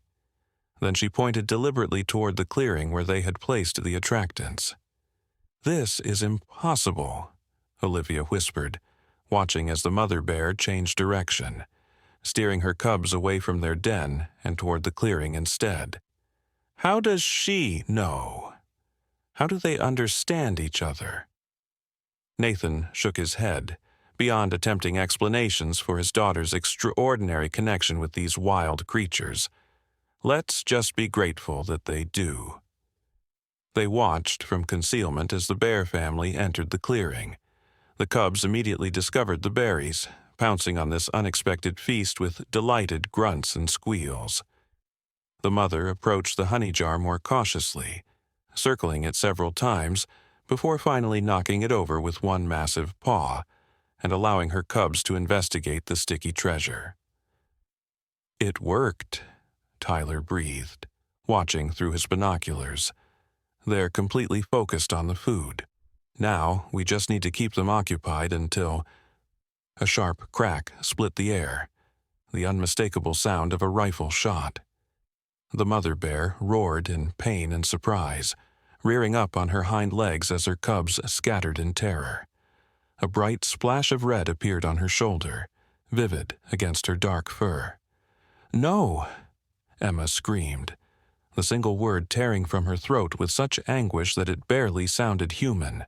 Then she pointed deliberately toward the clearing where they had placed the attractants. "This is impossible," Olivia whispered, watching as the mother bear changed direction, steering her cubs away from their den and toward the clearing instead. "How does she know? How do they understand each other?" Nathan shook his head, beyond attempting explanations for his daughter's extraordinary connection with these wild creatures. Let's just be grateful that they do. They watched from concealment as the bear family entered the clearing. The cubs immediately discovered the berries, pouncing on this unexpected feast with delighted grunts and squeals. The mother approached the honey jar more cautiously, circling it several times before finally knocking it over with one massive paw and allowing her cubs to investigate the sticky treasure. "It worked," Tyler breathed, watching through his binoculars. "They're completely focused on the food. Now we just need to keep them occupied until—" A sharp crack split the air, the unmistakable sound of a rifle shot. The mother bear roared in pain and surprise, rearing up on her hind legs as her cubs scattered in terror. A bright splash of red appeared on her shoulder, vivid against her dark fur. "No!" Emma screamed, the single word tearing from her throat with such anguish that it barely sounded human.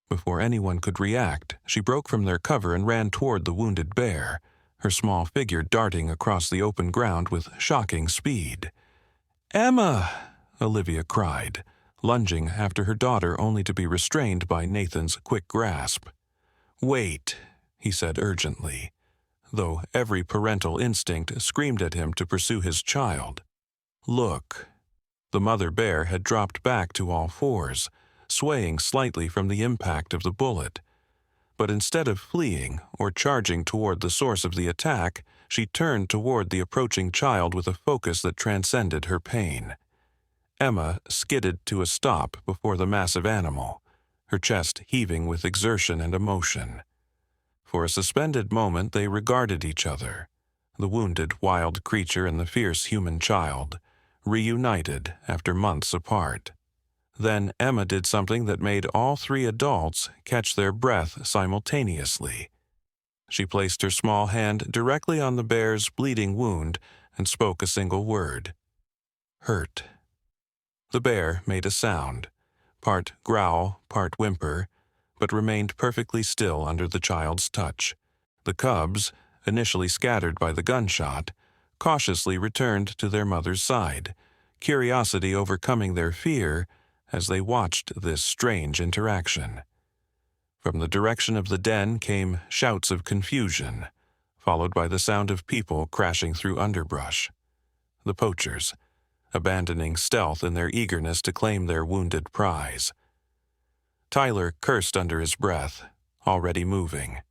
Before anyone could react, she broke from their cover and ran toward the wounded bear, her small figure darting across the open ground with shocking speed. "Emma!" Olivia cried, lunging after her daughter only to be restrained by Nathan's quick grasp. "Wait," he said urgently, though every parental instinct screamed at him to pursue his child. "Look." The mother bear had dropped back to all fours, swaying slightly from the impact of the bullet. But instead of fleeing or charging toward the source of the attack, she turned toward the approaching child with a focus that transcended her pain. Emma skidded to a stop before the massive animal, her chest heaving with exertion and emotion. For a suspended moment they regarded each other, the wounded wild creature and the fierce human child, reunited after months apart. Then Emma did something that made all three adults catch their breath simultaneously. She placed her small hand directly on the bear's bleeding wound and spoke a single word. "Hurt." The bear made a sound, part growl, part whimper, but remained perfectly still under the child's touch. The cubs, initially scattered by the gunshot, cautiously returned to their mother's side, curiosity overcoming their fear as they watched this strange interaction. From the direction of the den came shouts of confusion, followed by the sound of people crashing through underbrush. The poachers, abandoning stealth in their eagerness to claim their wounded prize. Tyler cursed under his breath, already moving.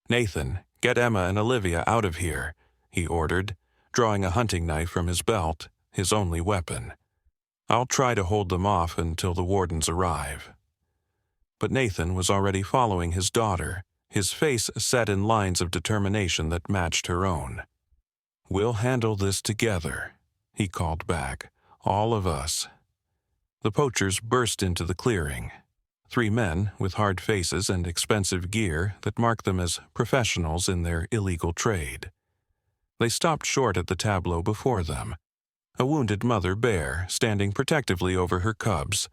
"Nathan, get Emma and Olivia out of here," he ordered, drawing a hunting knife from his belt, his only weapon. "I'll try to hold them off until the wardens arrive." But Nathan was already following his daughter, his face set in lines of determination that matched her own. "We'll handle this together," he called back. "All of us." The poachers burst into the clearing. 3 men with hard faces and expensive gear that marked them as professionals in their illegal trade. They stopped short at the tableau before them. A wounded mother bear standing protectively over her cubs,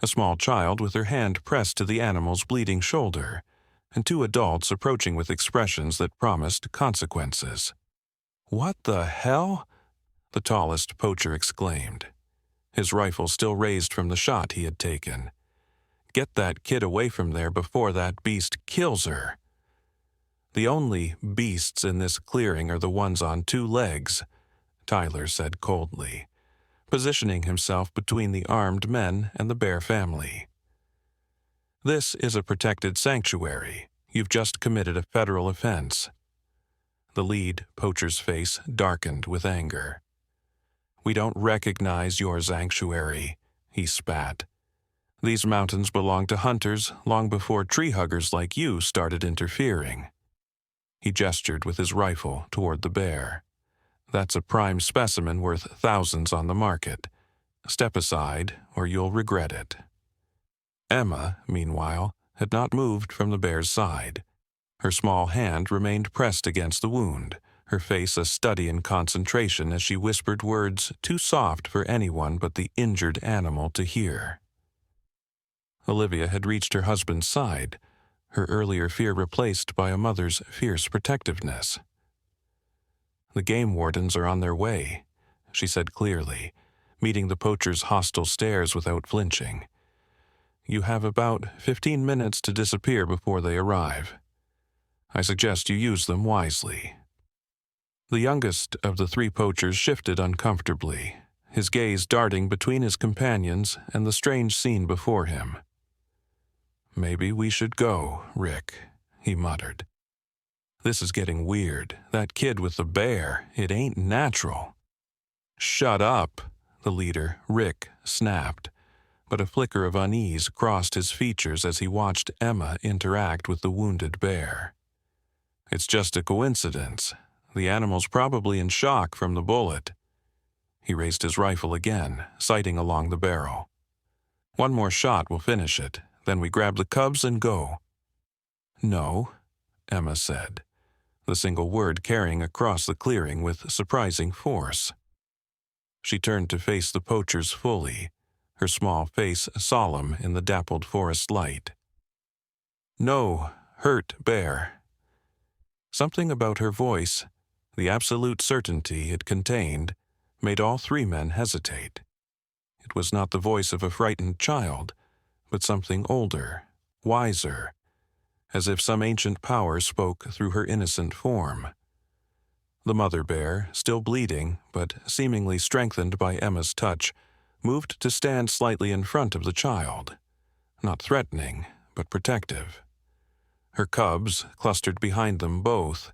a small child with her hand pressed to the animal's bleeding shoulder, and 2 adults approaching with expressions that promised consequences. "What the hell?" the tallest poacher exclaimed, his rifle still raised from the shot he had taken. "Get that kid away from there before that beast kills her." "The only beasts in this clearing are the ones on two legs," Tyler said coldly, positioning himself between the armed men and the bear family. "This is a protected sanctuary. You've just committed a federal offense." The lead poacher's face darkened with anger. "We don't recognize your sanctuary," he spat. "These mountains belong to hunters long before tree huggers like you started interfering." He gestured with his rifle toward the bear. "That's a prime specimen worth thousands on the market. Step aside, or you'll regret it." Emma, meanwhile, had not moved from the bear's side. Her small hand remained pressed against the wound, her face a study in concentration as she whispered words too soft for anyone but the injured animal to hear. Olivia had reached her husband's side, her earlier fear replaced by a mother's fierce protectiveness. "The game wardens are on their way," she said clearly, meeting the poacher's hostile stares without flinching. "You have about 15 minutes to disappear before they arrive. I suggest you use them wisely." The youngest of the three poachers shifted uncomfortably, his gaze darting between his companions and the strange scene before him. "Maybe we should go, Rick," he muttered. "This is getting weird. That kid with the bear, it ain't natural." "Shut up," the leader, Rick, snapped, but a flicker of unease crossed his features as he watched Emma interact with the wounded bear. "It's just a coincidence. The animal's probably in shock from the bullet." He raised his rifle again, sighting along the barrel. "One more shot will finish it, then we grab the cubs and go." "No," Emma said, the single word carrying across the clearing with surprising force. She turned to face the poachers fully, her small face solemn in the dappled forest light. "No, hurt bear." Something about her voice, the absolute certainty it contained, made all three men hesitate. It was not the voice of a frightened child, but something older, wiser, as if some ancient power spoke through her innocent form. The mother bear, still bleeding, but seemingly strengthened by Emma's touch, moved to stand slightly in front of the child, not threatening, but protective. Her cubs clustered behind them both,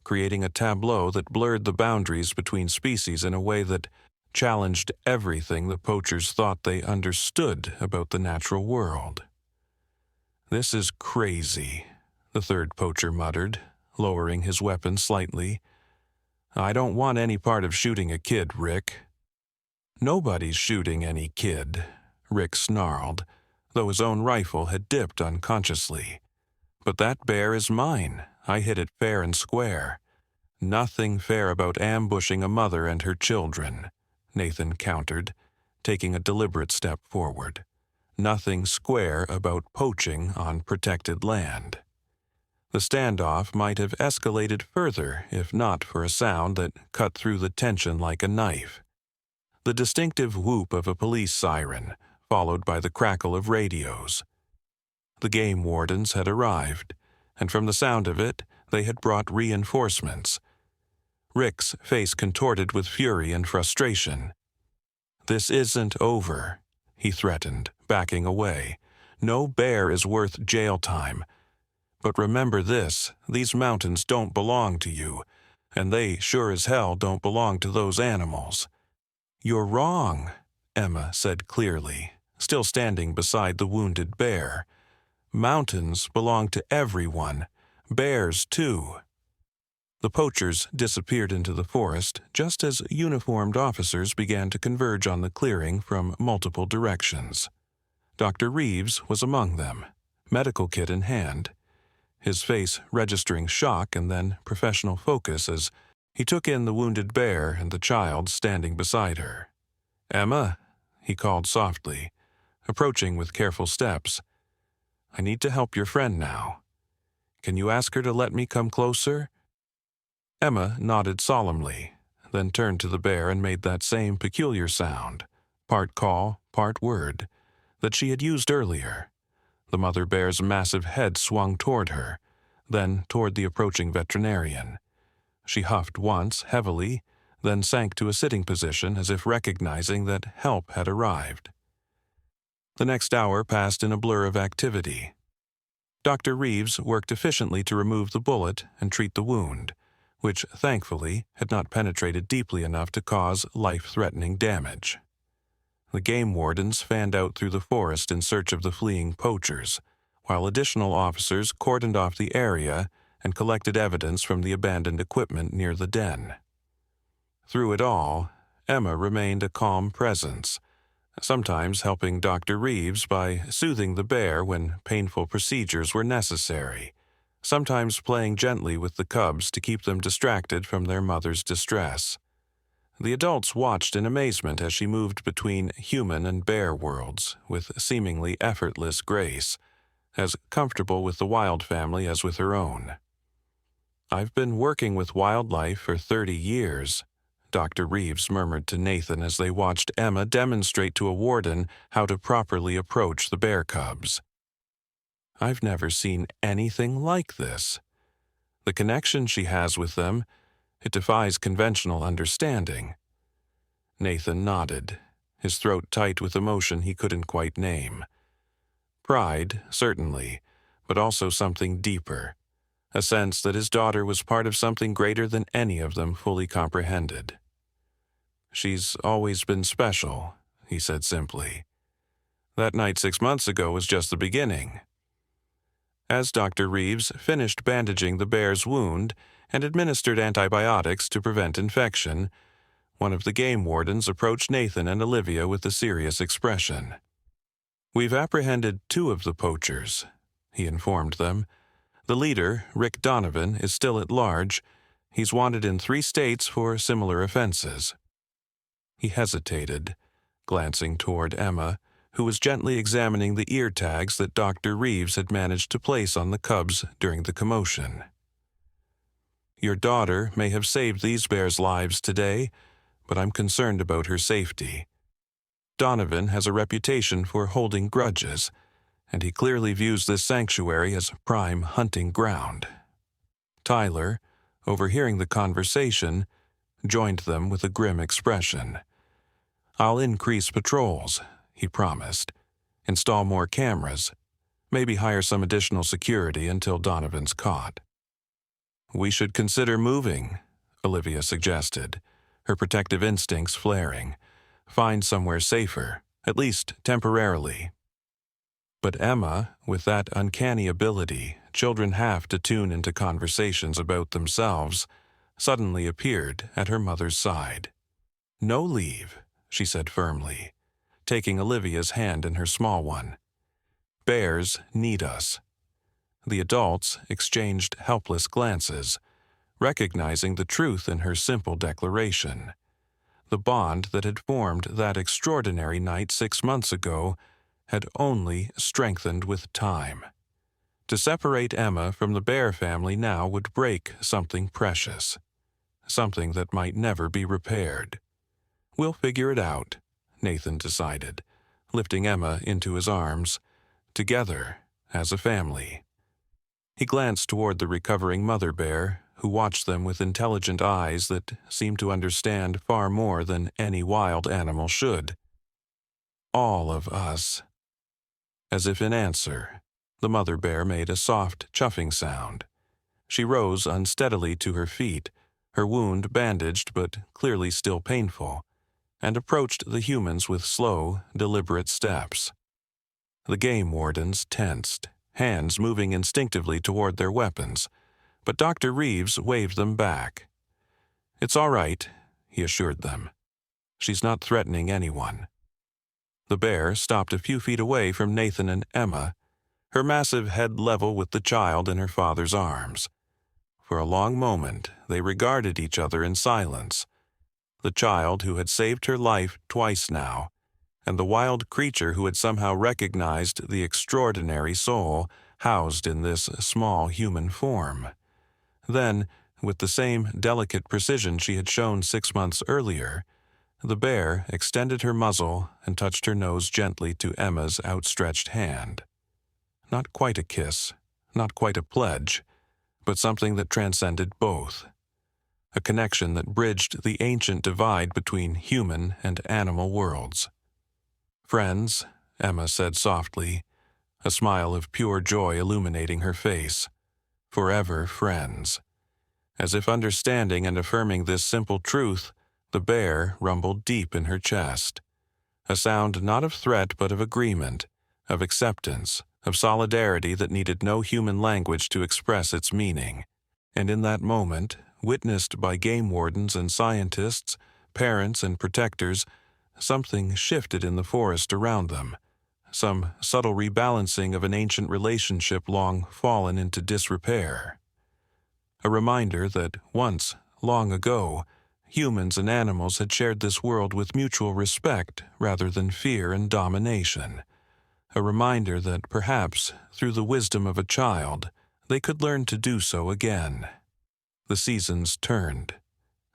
creating a tableau that blurred the boundaries between species in a way that challenged everything the poachers thought they understood about the natural world. "This is crazy," the third poacher muttered, lowering his weapon slightly. "I don't want any part of shooting a kid, Rick." "Nobody's shooting any kid," Rick snarled, though his own rifle had dipped unconsciously. "But that bear is mine. I hit it fair and square." "Nothing fair about ambushing a mother and her children," Nathan countered, taking a deliberate step forward. "Nothing square about poaching on protected land." The standoff might have escalated further if not for a sound that cut through the tension like a knife. The distinctive whoop of a police siren, followed by the crackle of radios. The game wardens had arrived, and from the sound of it, they had brought reinforcements. Rick's face contorted with fury and frustration. "This isn't over," he threatened, backing away. "No bear is worth jail time. But remember this, these mountains don't belong to you, and they sure as hell don't belong to those animals." "You're wrong," Emma said clearly, still standing beside the wounded bear. "Mountains belong to everyone, bears too." The poachers disappeared into the forest just as uniformed officers began to converge on the clearing from multiple directions. Dr. Reeves was among them, medical kit in hand, his face registering shock and then professional focus as he took in the wounded bear and the child standing beside her. "Emma," he called softly, approaching with careful steps. "I need to help your friend now. Can you ask her to let me come closer?" Emma nodded solemnly, then turned to the bear and made that same peculiar sound, part call, part word, that she had used earlier. The mother bear's massive head swung toward her, then toward the approaching veterinarian. She huffed once, heavily, then sank to a sitting position as if recognizing that help had arrived. The next hour passed in a blur of activity. Dr. Reeves worked efficiently to remove the bullet and treat the wound, which, thankfully, had not penetrated deeply enough to cause life-threatening damage. The game wardens fanned out through the forest in search of the fleeing poachers, while additional officers cordoned off the area and collected evidence from the abandoned equipment near the den. Through it all, Emma remained a calm presence, sometimes helping Dr. Reeves by soothing the bear when painful procedures were necessary, sometimes playing gently with the cubs to keep them distracted from their mother's distress. The adults watched in amazement as she moved between human and bear worlds with seemingly effortless grace, as comfortable with the Wild family as with her own. "I've been working with wildlife for 30 years, Dr. Reeves murmured to Nathan as they watched Emma demonstrate to a warden how to properly approach the bear cubs. "I've never seen anything like this. The connection she has with them, it defies conventional understanding." Nathan nodded, his throat tight with emotion he couldn't quite name. Pride, certainly, but also something deeper, a sense that his daughter was part of something greater than any of them fully comprehended. "She's always been special," he said simply. "That night 6 months ago was just the beginning." As Dr. Reeves finished bandaging the bear's wound and administered antibiotics to prevent infection, one of the game wardens approached Nathan and Olivia with a serious expression. "We've apprehended 2 of the poachers," he informed them. "The leader, Rick Donovan, is still at large. He's wanted in 3 states for similar offenses." He hesitated, glancing toward Emma, who was gently examining the ear tags that Dr. Reeves had managed to place on the cubs during the commotion. "Your daughter may have saved these bears' lives today, but I'm concerned about her safety. Donovan has a reputation for holding grudges, and he clearly views this sanctuary as prime hunting ground." Tyler, overhearing the conversation, joined them with a grim expression. "I'll increase patrols," he promised, "install more cameras, maybe hire some additional security until Donovan's caught." "We should consider moving," Olivia suggested, her protective instincts flaring. "Find somewhere safer, at least temporarily." But Emma, with that uncanny ability children have to tune into conversations about themselves, suddenly appeared at her mother's side. "No leave," she said firmly, taking Olivia's hand in her small one. "Bears need us." The adults exchanged helpless glances, recognizing the truth in her simple declaration. The bond that had formed that extraordinary night 6 months ago had only strengthened with time. To separate Emma from the bear family now would break something precious, something that might never be repaired. "We'll figure it out," Nathan decided, lifting Emma into his arms, "together, as a family." He glanced toward the recovering mother bear, who watched them with intelligent eyes that seemed to understand far more than any wild animal should. "All of us." As if in answer, the mother bear made a soft, chuffing sound. She rose unsteadily to her feet, her wound bandaged but clearly still painful, and approached the humans with slow, deliberate steps. The game wardens tensed, hands moving instinctively toward their weapons, but Dr. Reeves waved them back. "It's all right," he assured them. "She's not threatening anyone." The bear stopped a few feet away from Nathan and Emma, her massive head level with the child in her father's arms. For a long moment, they regarded each other in silence. The child who had saved her life twice now, and the wild creature who had somehow recognized the extraordinary soul housed in this small human form. Then, with the same delicate precision she had shown 6 months earlier, the bear extended her muzzle and touched her nose gently to Emma's outstretched hand. Not quite a kiss, not quite a pledge, but something that transcended both. A connection that bridged the ancient divide between human and animal worlds. "Friends," Emma said softly, a smile of pure joy illuminating her face. "Forever friends." As if understanding and affirming this simple truth, the bear rumbled deep in her chest. A sound not of threat but of agreement, of acceptance, of solidarity that needed no human language to express its meaning. And in that moment, witnessed by game wardens and scientists, parents and protectors, something shifted in the forest around them. Some subtle rebalancing of an ancient relationship long fallen into disrepair. A reminder that once, long ago, humans and animals had shared this world with mutual respect rather than fear and domination. A reminder that perhaps, through the wisdom of a child, they could learn to do so again. The seasons turned.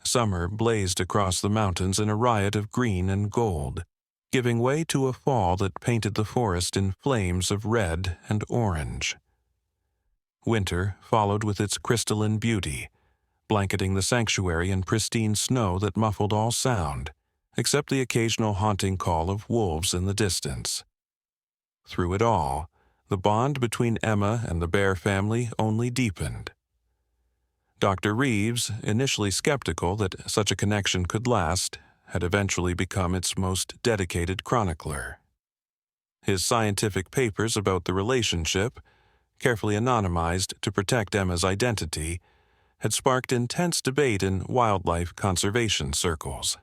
Summer blazed across the mountains in a riot of green and gold, giving way to a fall that painted the forest in flames of red and orange. Winter followed with its crystalline beauty, blanketing the sanctuary in pristine snow that muffled all sound, except the occasional haunting call of wolves in the distance. Through it all, the bond between Emma and the bear family only deepened. Dr. Reeves, initially skeptical that such a connection could last, had eventually become its most dedicated chronicler. His scientific papers about the relationship, carefully anonymized to protect Emma's identity, had sparked intense debate in wildlife conservation circles.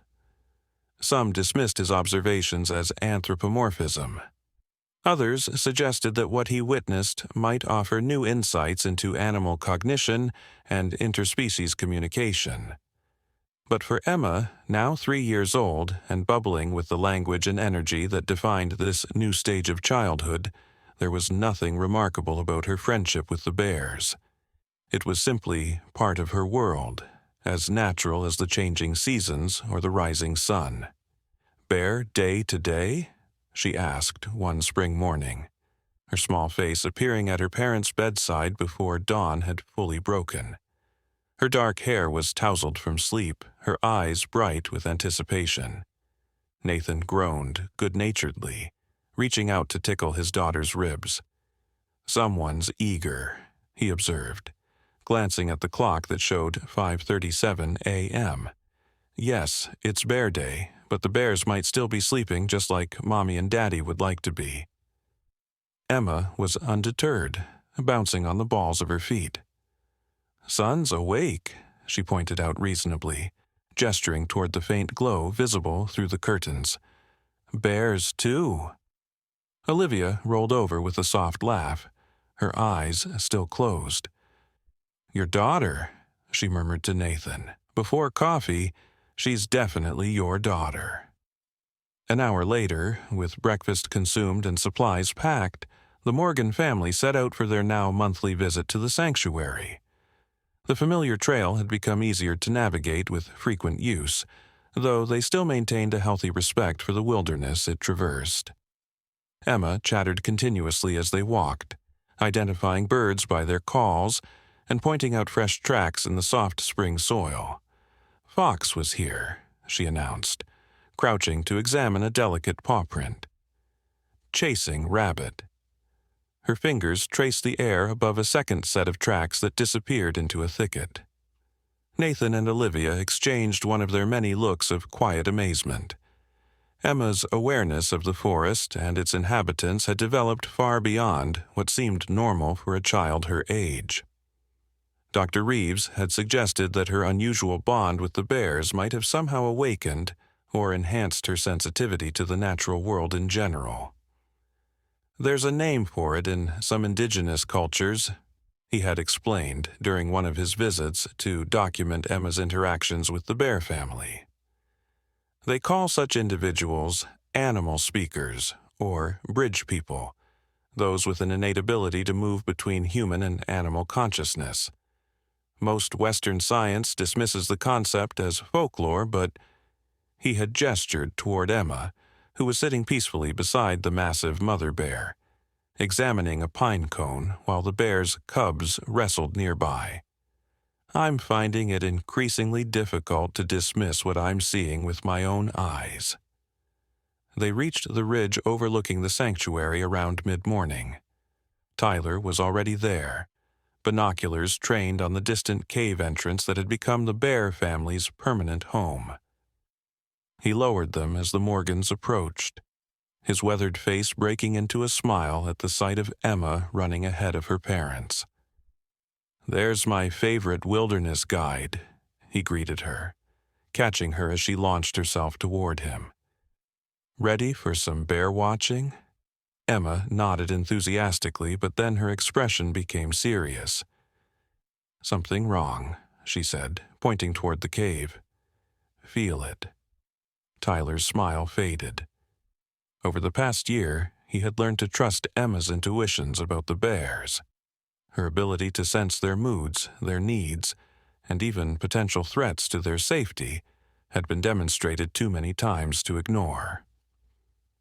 Some dismissed his observations as anthropomorphism. Others suggested that what he witnessed might offer new insights into animal cognition and interspecies communication. But for Emma, now 3 years old and bubbling with the language and energy that defined this new stage of childhood, there was nothing remarkable about her friendship with the bears. It was simply part of her world, as natural as the changing seasons or the rising sun. "Bear day to day?" she asked one spring morning, her small face appearing at her parents' bedside before dawn had fully broken. Her dark hair was tousled from sleep, her eyes bright with anticipation. Nathan groaned good-naturedly, reaching out to tickle his daughter's ribs. "Someone's eager," he observed, glancing at the clock that showed 5:37 a.m. "Yes, it's Bear Day, but the bears might still be sleeping just like Mommy and Daddy would like to be." Emma was undeterred, bouncing on the balls of her feet. "Sun's awake," she pointed out reasonably, gesturing toward the faint glow visible through the curtains. "Bears, too." Olivia rolled over with a soft laugh, her eyes still closed. "Your daughter," she murmured to Nathan. "Before coffee, she's definitely your daughter." An hour later, with breakfast consumed and supplies packed, the Morgan family set out for their now monthly visit to the sanctuary. The familiar trail had become easier to navigate with frequent use, though they still maintained a healthy respect for the wilderness it traversed. Emma chattered continuously as they walked, identifying birds by their calls and pointing out fresh tracks in the soft spring soil. "Fox was here," she announced, crouching to examine a delicate paw print. "Chasing rabbit." Her fingers traced the air above a second set of tracks that disappeared into a thicket. Nathan and Olivia exchanged one of their many looks of quiet amazement. Emma's awareness of the forest and its inhabitants had developed far beyond what seemed normal for a child her age. Dr. Reeves had suggested that her unusual bond with the bears might have somehow awakened or enhanced her sensitivity to the natural world in general. "There's a name for it in some indigenous cultures," he had explained during one of his visits to document Emma's interactions with the bear family. "They call such individuals animal speakers or bridge people, those with an innate ability to move between human and animal consciousness. Most Western science dismisses the concept as folklore, but he had gestured toward Emma, who was sitting peacefully beside the massive mother bear, examining a pine cone while the bear's cubs wrestled nearby. I'm finding it increasingly difficult to dismiss what I'm seeing with my own eyes. They reached the ridge overlooking the sanctuary around mid-morning. Tyler was already there, binoculars trained on the distant cave entrance that had become the Bear family's permanent home. He lowered them as the Morgans approached, his weathered face breaking into a smile at the sight of Emma running ahead of her parents. "There's my favorite wilderness guide," he greeted her, catching her as she launched herself toward him. "Ready for some bear watching?" Emma nodded enthusiastically, but then her expression became serious. "Something wrong," she said, pointing toward the cave. "Feel it." Tyler's smile faded. Over the past year, he had learned to trust Emma's intuitions about the bears. Her ability to sense their moods, their needs, and even potential threats to their safety had been demonstrated too many times to ignore.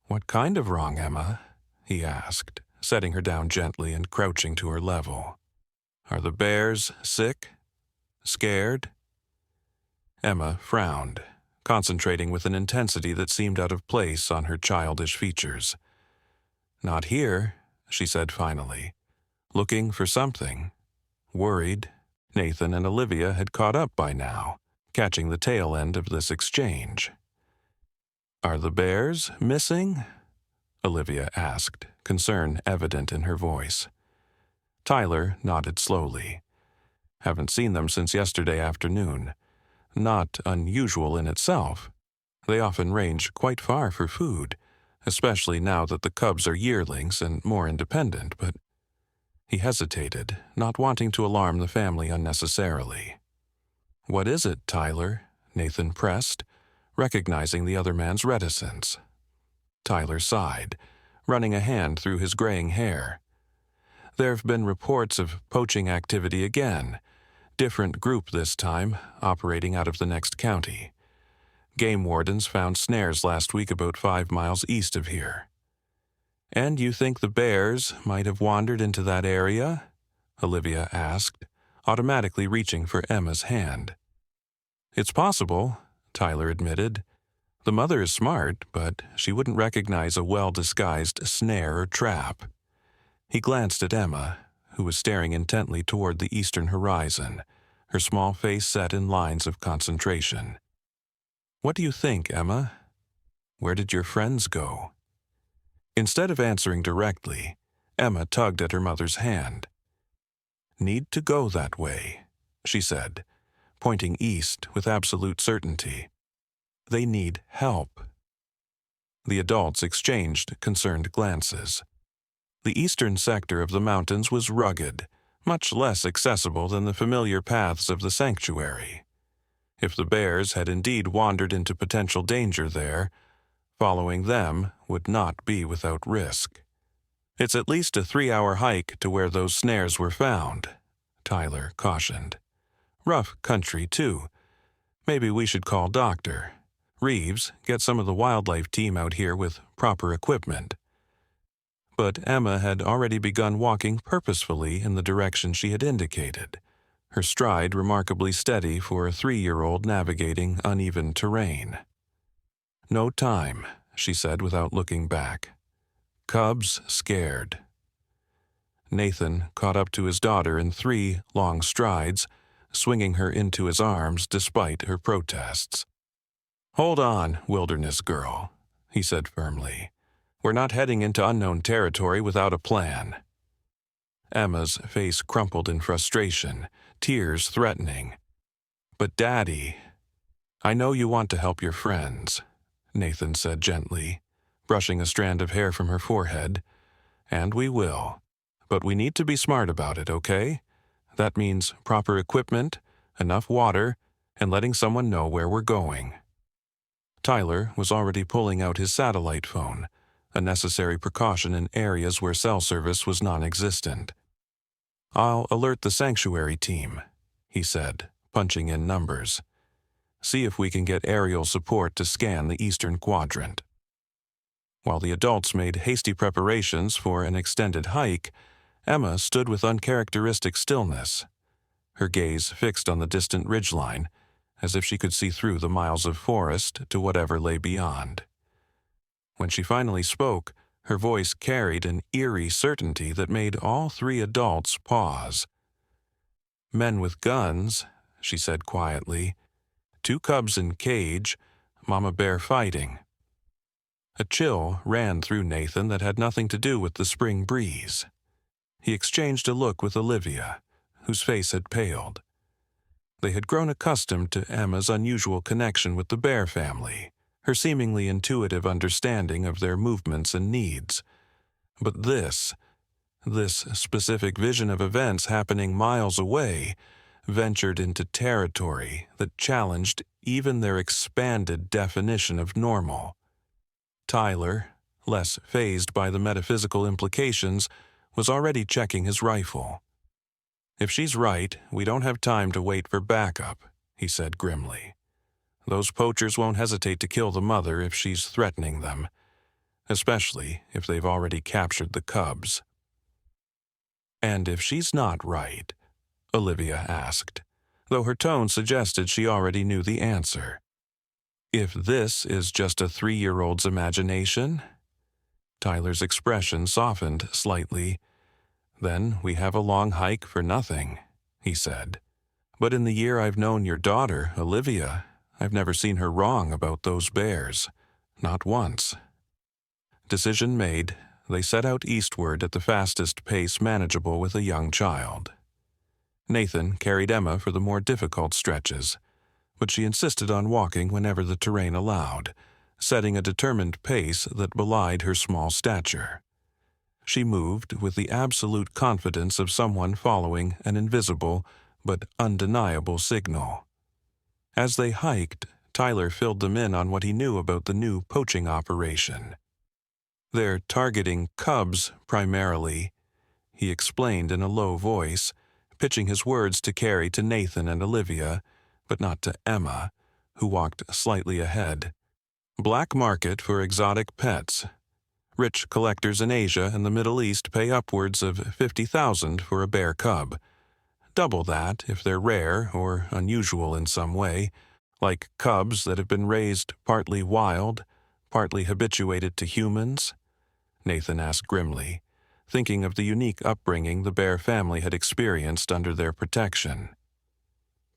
"What kind of wrong, Emma?" he asked, setting her down gently and crouching to her level. "Are the bears sick? Scared?" Emma frowned, concentrating with an intensity that seemed out of place on her childish features. "Not here," she said finally. "Looking for something." Worried, Nathan and Olivia had caught up by now, catching the tail end of this exchange. "Are the bears missing?" Olivia asked, concern evident in her voice. Tyler nodded slowly. "Haven't seen them since yesterday afternoon. Not unusual in itself. They often range quite far for food, especially now that the cubs are yearlings and more independent, but—" He hesitated, not wanting to alarm the family unnecessarily. "What is it, Tyler?" Nathan pressed, recognizing the other man's reticence. Tyler sighed, running a hand through his graying hair. "There have been reports of poaching activity again. Different group this time, operating out of the next county. Game wardens found snares last week about 5 miles east of here." "And you think the bears might have wandered into that area?" Olivia asked, automatically reaching for Emma's hand. "It's possible," Tyler admitted. "The mother is smart, but she wouldn't recognize a well-disguised snare or trap." He glanced at Emma, who was staring intently toward the eastern horizon, her small face set in lines of concentration. "What do you think, Emma? Where did your friends go?" Instead of answering directly, Emma tugged at her mother's hand. "Need to go that way," she said, pointing east with absolute certainty. "They need help." The adults exchanged concerned glances. The eastern sector of the mountains was rugged, much less accessible than the familiar paths of the sanctuary. If the bears had indeed wandered into potential danger there, following them would not be without risk. "It's at least a 3-hour hike to where those snares were found," Tyler cautioned. "Rough country, too. Maybe we should call Dr. Reeves, get some of the wildlife team out here with proper equipment." But Emma had already begun walking purposefully in the direction she had indicated, her stride remarkably steady for a 3-year-old navigating uneven terrain. "No time," she said without looking back. "Cubs scared." Nathan caught up to his daughter in 3 long strides, swinging her into his arms despite her protests. "Hold on, wilderness girl," he said firmly. "We're not heading into unknown territory without a plan." Emma's face crumpled in frustration, tears threatening. "But Daddy—" "I know you want to help your friends," Nathan said gently, brushing a strand of hair from her forehead. "And we will. But we need to be smart about it, okay? That means proper equipment, enough water, and letting someone know where we're going." Tyler was already pulling out his satellite phone, a necessary precaution in areas where cell service was non-existent. "I'll alert the sanctuary team," he said, punching in numbers. "See if we can get aerial support to scan the eastern quadrant." While the adults made hasty preparations for an extended hike, Emma stood with uncharacteristic stillness, her gaze fixed on the distant ridgeline, as if she could see through the miles of forest to whatever lay beyond. When she finally spoke, her voice carried an eerie certainty that made all three adults pause. "Men with guns," she said quietly. "2 cubs in cage, Mama Bear fighting." A chill ran through Nathan that had nothing to do with the spring breeze. He exchanged a look with Olivia, whose face had paled. They had grown accustomed to Emma's unusual connection with the Bear family, her seemingly intuitive understanding of their movements and needs. But this specific vision of events happening miles away, ventured into territory that challenged even their expanded definition of normal. Tyler, less fazed by the metaphysical implications, was already checking his rifle. "If she's right, we don't have time to wait for backup," he said grimly. "Those poachers won't hesitate to kill the mother if she's threatening them, especially if they've already captured the cubs." "And if she's not right?" Olivia asked, though her tone suggested she already knew the answer. "If this is just a 3-year-old's imagination?" Tyler's expression softened slightly. "Then we have a long hike for nothing," he said. "But in the year I've known your daughter, Olivia, I've never seen her wrong about those bears. Not once." Decision made, they set out eastward at the fastest pace manageable with a young child. Nathan carried Emma for the more difficult stretches, but she insisted on walking whenever the terrain allowed, setting a determined pace that belied her small stature. She moved with the absolute confidence of someone following an invisible but undeniable signal. As they hiked, Tyler filled them in on what he knew about the new poaching operation. "They're targeting cubs primarily," he explained in a low voice, pitching his words to carry to Nathan and Olivia, but not to Emma, who walked slightly ahead. "Black market for exotic pets. Rich collectors in Asia and the Middle East pay upwards of 50,000 for a bear cub. Double that if they're rare or unusual in some way, like cubs that have been raised partly wild, partly habituated to humans," Nathan asked grimly, thinking of the unique upbringing the Bear family had experienced under their protection.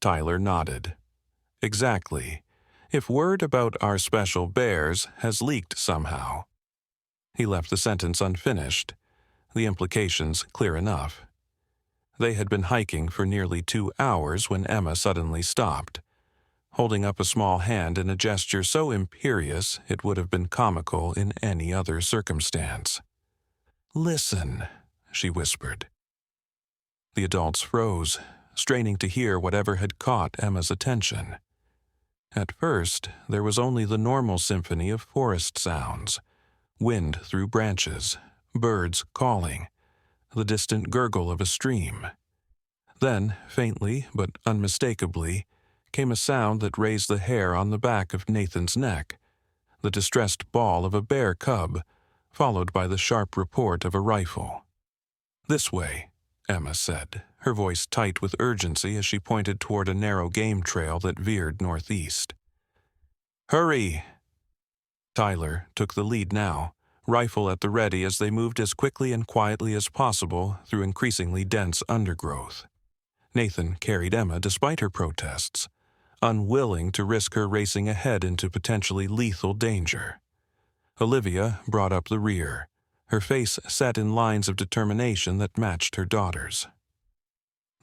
Tyler nodded. "Exactly. If word about our special bears has leaked somehow." He left the sentence unfinished, the implications clear enough. They had been hiking for nearly 2 hours when Emma suddenly stopped, holding up a small hand in a gesture so imperious it would have been comical in any other circumstance. "Listen," she whispered. The adults froze, straining to hear whatever had caught Emma's attention. At first, there was only the normal symphony of forest sounds, wind through branches, birds calling, the distant gurgle of a stream. Then, faintly but unmistakably, came a sound that raised the hair on the back of Nathan's neck, the distressed bawl of a bear cub, followed by the sharp report of a rifle. "This way," Emma said, her voice tight with urgency as she pointed toward a narrow game trail that veered northeast. "Hurry!" Tyler took the lead now, rifle at the ready as they moved as quickly and quietly as possible through increasingly dense undergrowth. Nathan carried Emma despite her protests, unwilling to risk her racing ahead into potentially lethal danger. Olivia brought up the rear, her face set in lines of determination that matched her daughter's.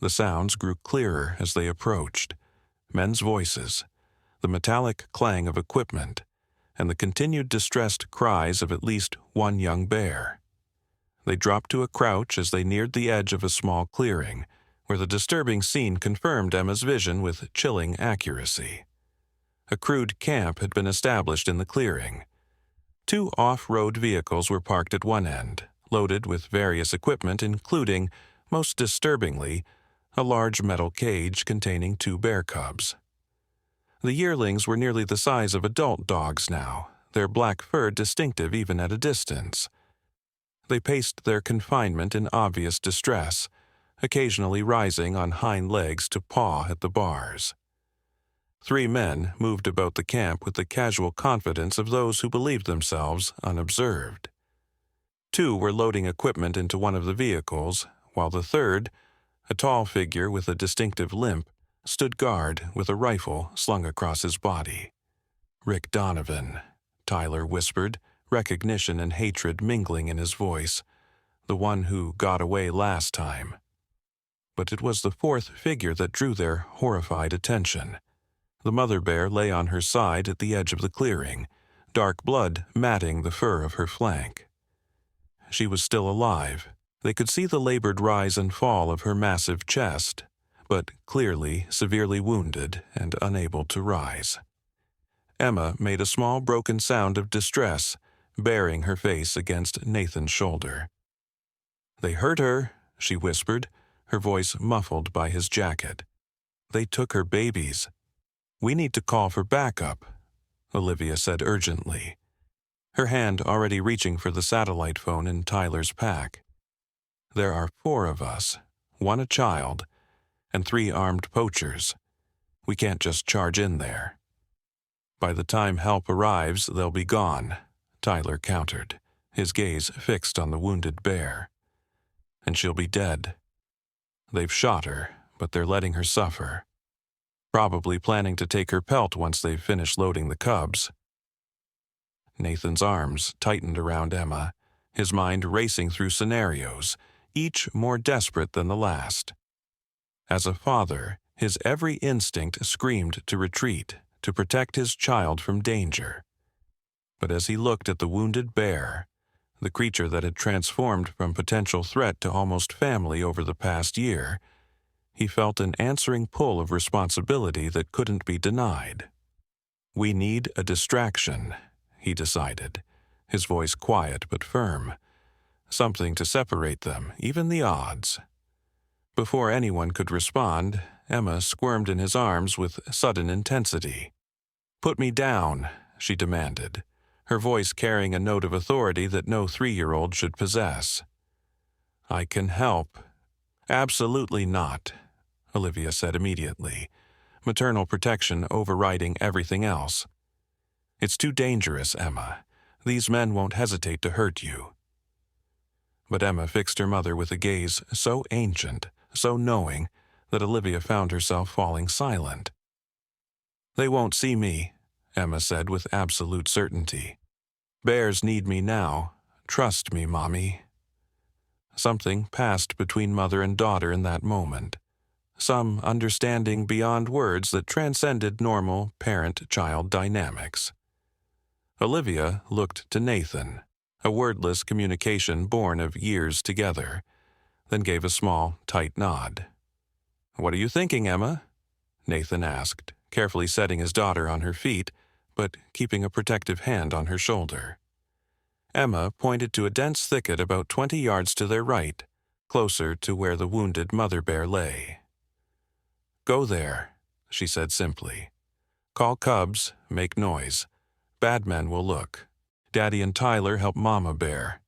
The sounds grew clearer as they approached, men's voices, the metallic clang of equipment, and the continued distressed cries of at least one young bear. They dropped to a crouch as they neared the edge of a small clearing, where the disturbing scene confirmed Emma's vision with chilling accuracy. A crude camp had been established in the clearing. 2 off-road vehicles were parked at one end, loaded with various equipment including, most disturbingly, a large metal cage containing 2 bear cubs. The yearlings were nearly the size of adult dogs now, their black fur distinctive even at a distance. They paced their confinement in obvious distress, occasionally rising on hind legs to paw at the bars. 3 men moved about the camp with the casual confidence of those who believed themselves unobserved. 2 were loading equipment into one of the vehicles, while the third, a tall figure with a distinctive limp, stood guard with a rifle slung across his body. "Rick Donovan," Tyler whispered, recognition and hatred mingling in his voice, "the one who got away last time." But it was the 4th figure that drew their horrified attention. The mother bear lay on her side at the edge of the clearing, dark blood matting the fur of her flank. She was still alive. They could see the labored rise and fall of her massive chest, but clearly severely wounded and unable to rise. Emma made a small broken sound of distress, burying her face against Nathan's shoulder. "They hurt her," she whispered, her voice muffled by his jacket. "They took her babies." "We need to call for backup," Olivia said urgently, her hand already reaching for the satellite phone in Tyler's pack. "There are 4 of us, 1 a child, and 3 armed poachers. We can't just charge in there." "By the time help arrives, they'll be gone," Tyler countered, his gaze fixed on the wounded bear. "And she'll be dead. They've shot her, but they're letting her suffer. Probably planning to take her pelt once they've finished loading the cubs." Nathan's arms tightened around Emma, his mind racing through scenarios, each more desperate than the last. As a father, his every instinct screamed to retreat, to protect his child from danger. But as he looked at the wounded bear, the creature that had transformed from potential threat to almost family over the past year, he felt an answering pull of responsibility that couldn't be denied. "We need a distraction," he decided, his voice quiet but firm. "Something to separate them, even the odds." Before anyone could respond, Emma squirmed in his arms with sudden intensity. "Put me down," she demanded, her voice carrying a note of authority that no 3-year-old should possess. "I can help." "Absolutely not," Olivia said immediately, maternal protection overriding everything else. "It's too dangerous, Emma. These men won't hesitate to hurt you." But Emma fixed her mother with a gaze so ancient, so knowing, that Olivia found herself falling silent. "They won't see me," Emma said with absolute certainty. "Bears need me now. Trust me, Mommy." Something passed between mother and daughter in that moment. Some understanding beyond words that transcended normal parent-child dynamics. Olivia looked to Nathan, a wordless communication born of years together, then gave a small, tight nod. "What are you thinking, Emma?" Nathan asked, carefully setting his daughter on her feet, but keeping a protective hand on her shoulder. Emma pointed to a dense thicket about 20 yards to their right, closer to where the wounded mother bear lay. "Go there," she said simply. "Call cubs, make noise. Bad men will look. Daddy and Tyler help Mama bear."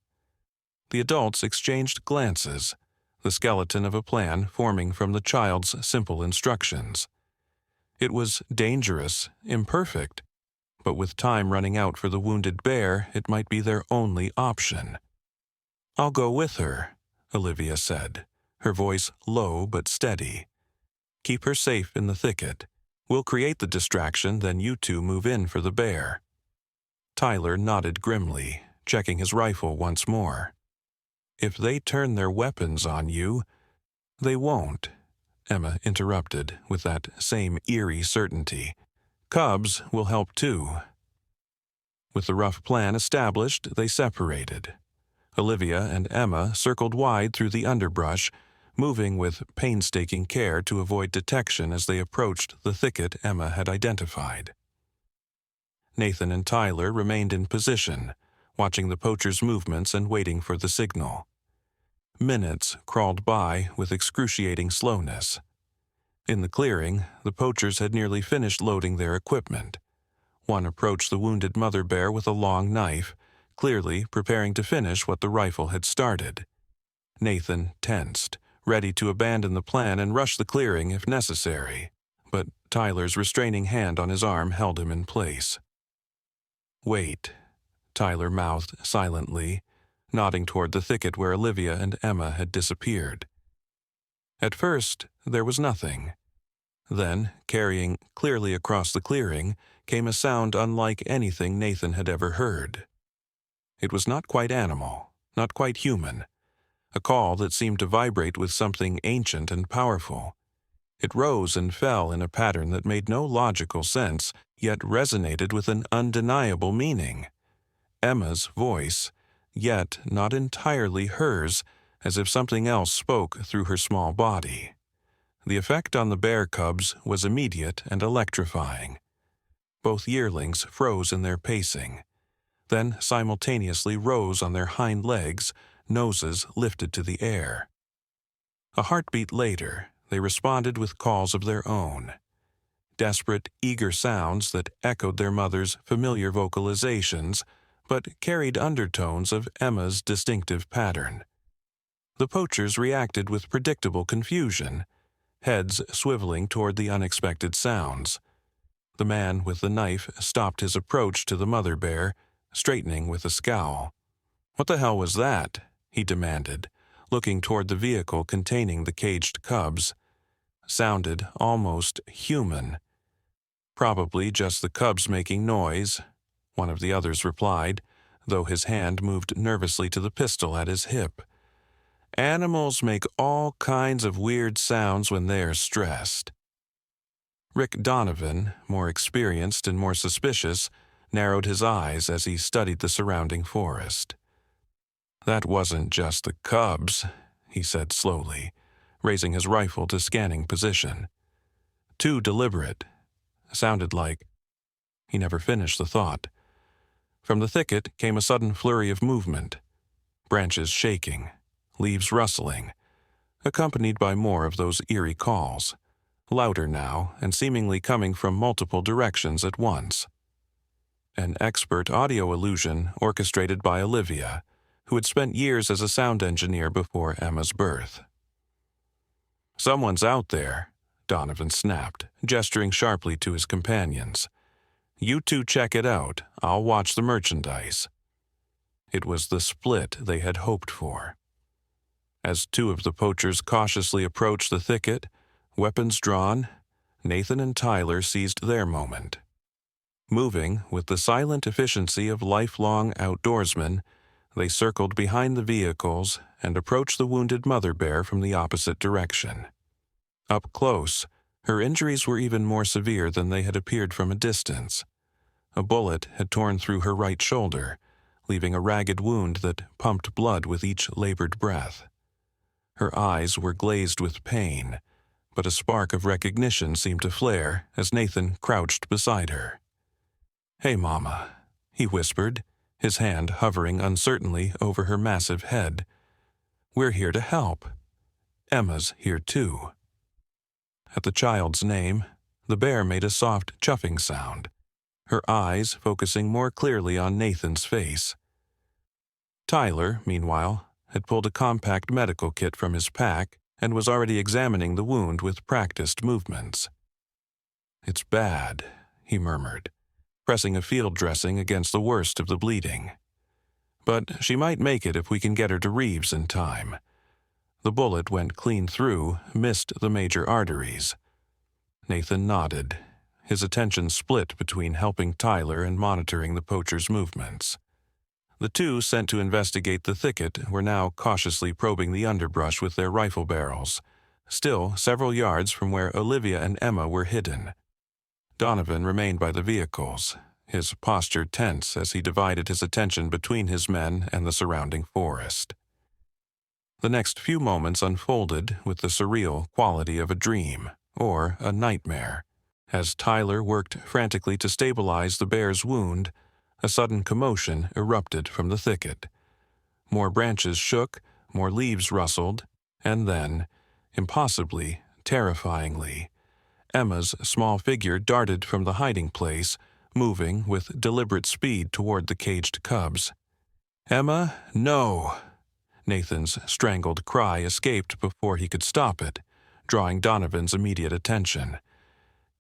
The adults exchanged glances, the skeleton of a plan forming from the child's simple instructions. It was dangerous, imperfect, but with time running out for the wounded bear, it might be their only option. "I'll go with her," Olivia said, her voice low but steady. "Keep her safe in the thicket. We'll create the distraction, then you 2 move in for the bear." Tyler nodded grimly, checking his rifle once more. "If they turn their weapons on you—" "They won't," Emma interrupted with that same eerie certainty. "Cubs will help too." With the rough plan established, they separated. Olivia and Emma circled wide through the underbrush, moving with painstaking care to avoid detection as they approached the thicket Emma had identified. Nathan and Tyler remained in position, watching the poachers' movements and waiting for the signal. Minutes crawled by with excruciating slowness. In the clearing, the poachers had nearly finished loading their equipment. One approached the wounded mother bear with a long knife, clearly preparing to finish what the rifle had started. Nathan tensed, ready to abandon the plan and rush the clearing if necessary, but Tyler's restraining hand on his arm held him in place. "Wait," Tyler mouthed silently, nodding toward the thicket where Olivia and Emma had disappeared. At first, there was nothing. Then, carrying clearly across the clearing, came a sound unlike anything Nathan had ever heard. It was not quite animal, not quite human, a call that seemed to vibrate with something ancient and powerful. It rose and fell in a pattern that made no logical sense, yet resonated with an undeniable meaning. Emma's voice, yet not entirely hers, as if something else spoke through her small body. The effect on the bear cubs was immediate and electrifying. Both yearlings froze in their pacing, then simultaneously rose on their hind legs, noses lifted to the air. A heartbeat later, they responded with calls of their own. Desperate, eager sounds that echoed their mother's familiar vocalizations, but carried undertones of Emma's distinctive pattern. The poachers reacted with predictable confusion, heads swiveling toward the unexpected sounds. The man with the knife stopped his approach to the mother bear, straightening with a scowl. "What the hell was that?" he demanded, looking toward the vehicle containing the caged cubs. Sounded almost human. "Probably just the cubs making noise," one of the others replied, though his hand moved nervously to the pistol at his hip. "Animals make all kinds of weird sounds when they're stressed." Rick Donovan, more experienced and more suspicious, narrowed his eyes as he studied the surrounding forest. "That wasn't just the cubs," he said slowly, raising his rifle to scanning position. "Too deliberate. Sounded like—" He never finished the thought. From the thicket came a sudden flurry of movement, branches shaking, leaves rustling, accompanied by more of those eerie calls, louder now and seemingly coming from multiple directions at once. An expert audio illusion orchestrated by Olivia, who had spent years as a sound engineer before Emma's birth. "Someone's out there," Donovan snapped, gesturing sharply to his companions. "You two check it out. I'll watch the merchandise." It was the split they had hoped for. As two of the poachers cautiously approached the thicket, weapons drawn, Nathan and Tyler seized their moment. Moving with the silent efficiency of lifelong outdoorsmen, they circled behind the vehicles and approached the wounded mother bear from the opposite direction. Up close, her injuries were even more severe than they had appeared from a distance. A bullet had torn through her right shoulder, leaving a ragged wound that pumped blood with each labored breath. Her eyes were glazed with pain, but a spark of recognition seemed to flare as Nathan crouched beside her. "Hey, Mama," he whispered, his hand hovering uncertainly over her massive head. "We're here to help. Emma's here too." At the child's name, the bear made a soft chuffing sound, her eyes focusing more clearly on Nathan's face. Tyler, meanwhile, had pulled a compact medical kit from his pack and was already examining the wound with practiced movements. "It's bad," he murmured, pressing a field dressing against the worst of the bleeding. "But she might make it if we can get her to Reeves in time." The bullet went clean through, missed the major arteries. Nathan nodded, his attention split between helping Tyler and monitoring the poacher's movements. The two sent to investigate the thicket were now cautiously probing the underbrush with their rifle barrels, still several yards from where Olivia and Emma were hidden. Donovan remained by the vehicles, his posture tense as he divided his attention between his men and the surrounding forest. The next few moments unfolded with the surreal quality of a dream, or a nightmare. As Tyler worked frantically to stabilize the bear's wound, a sudden commotion erupted from the thicket. More branches shook, more leaves rustled, and then, impossibly, terrifyingly, Emma's small figure darted from the hiding place, moving with deliberate speed toward the caged cubs. "Emma, no!" Nathan's strangled cry escaped before he could stop it, drawing Donovan's immediate attention.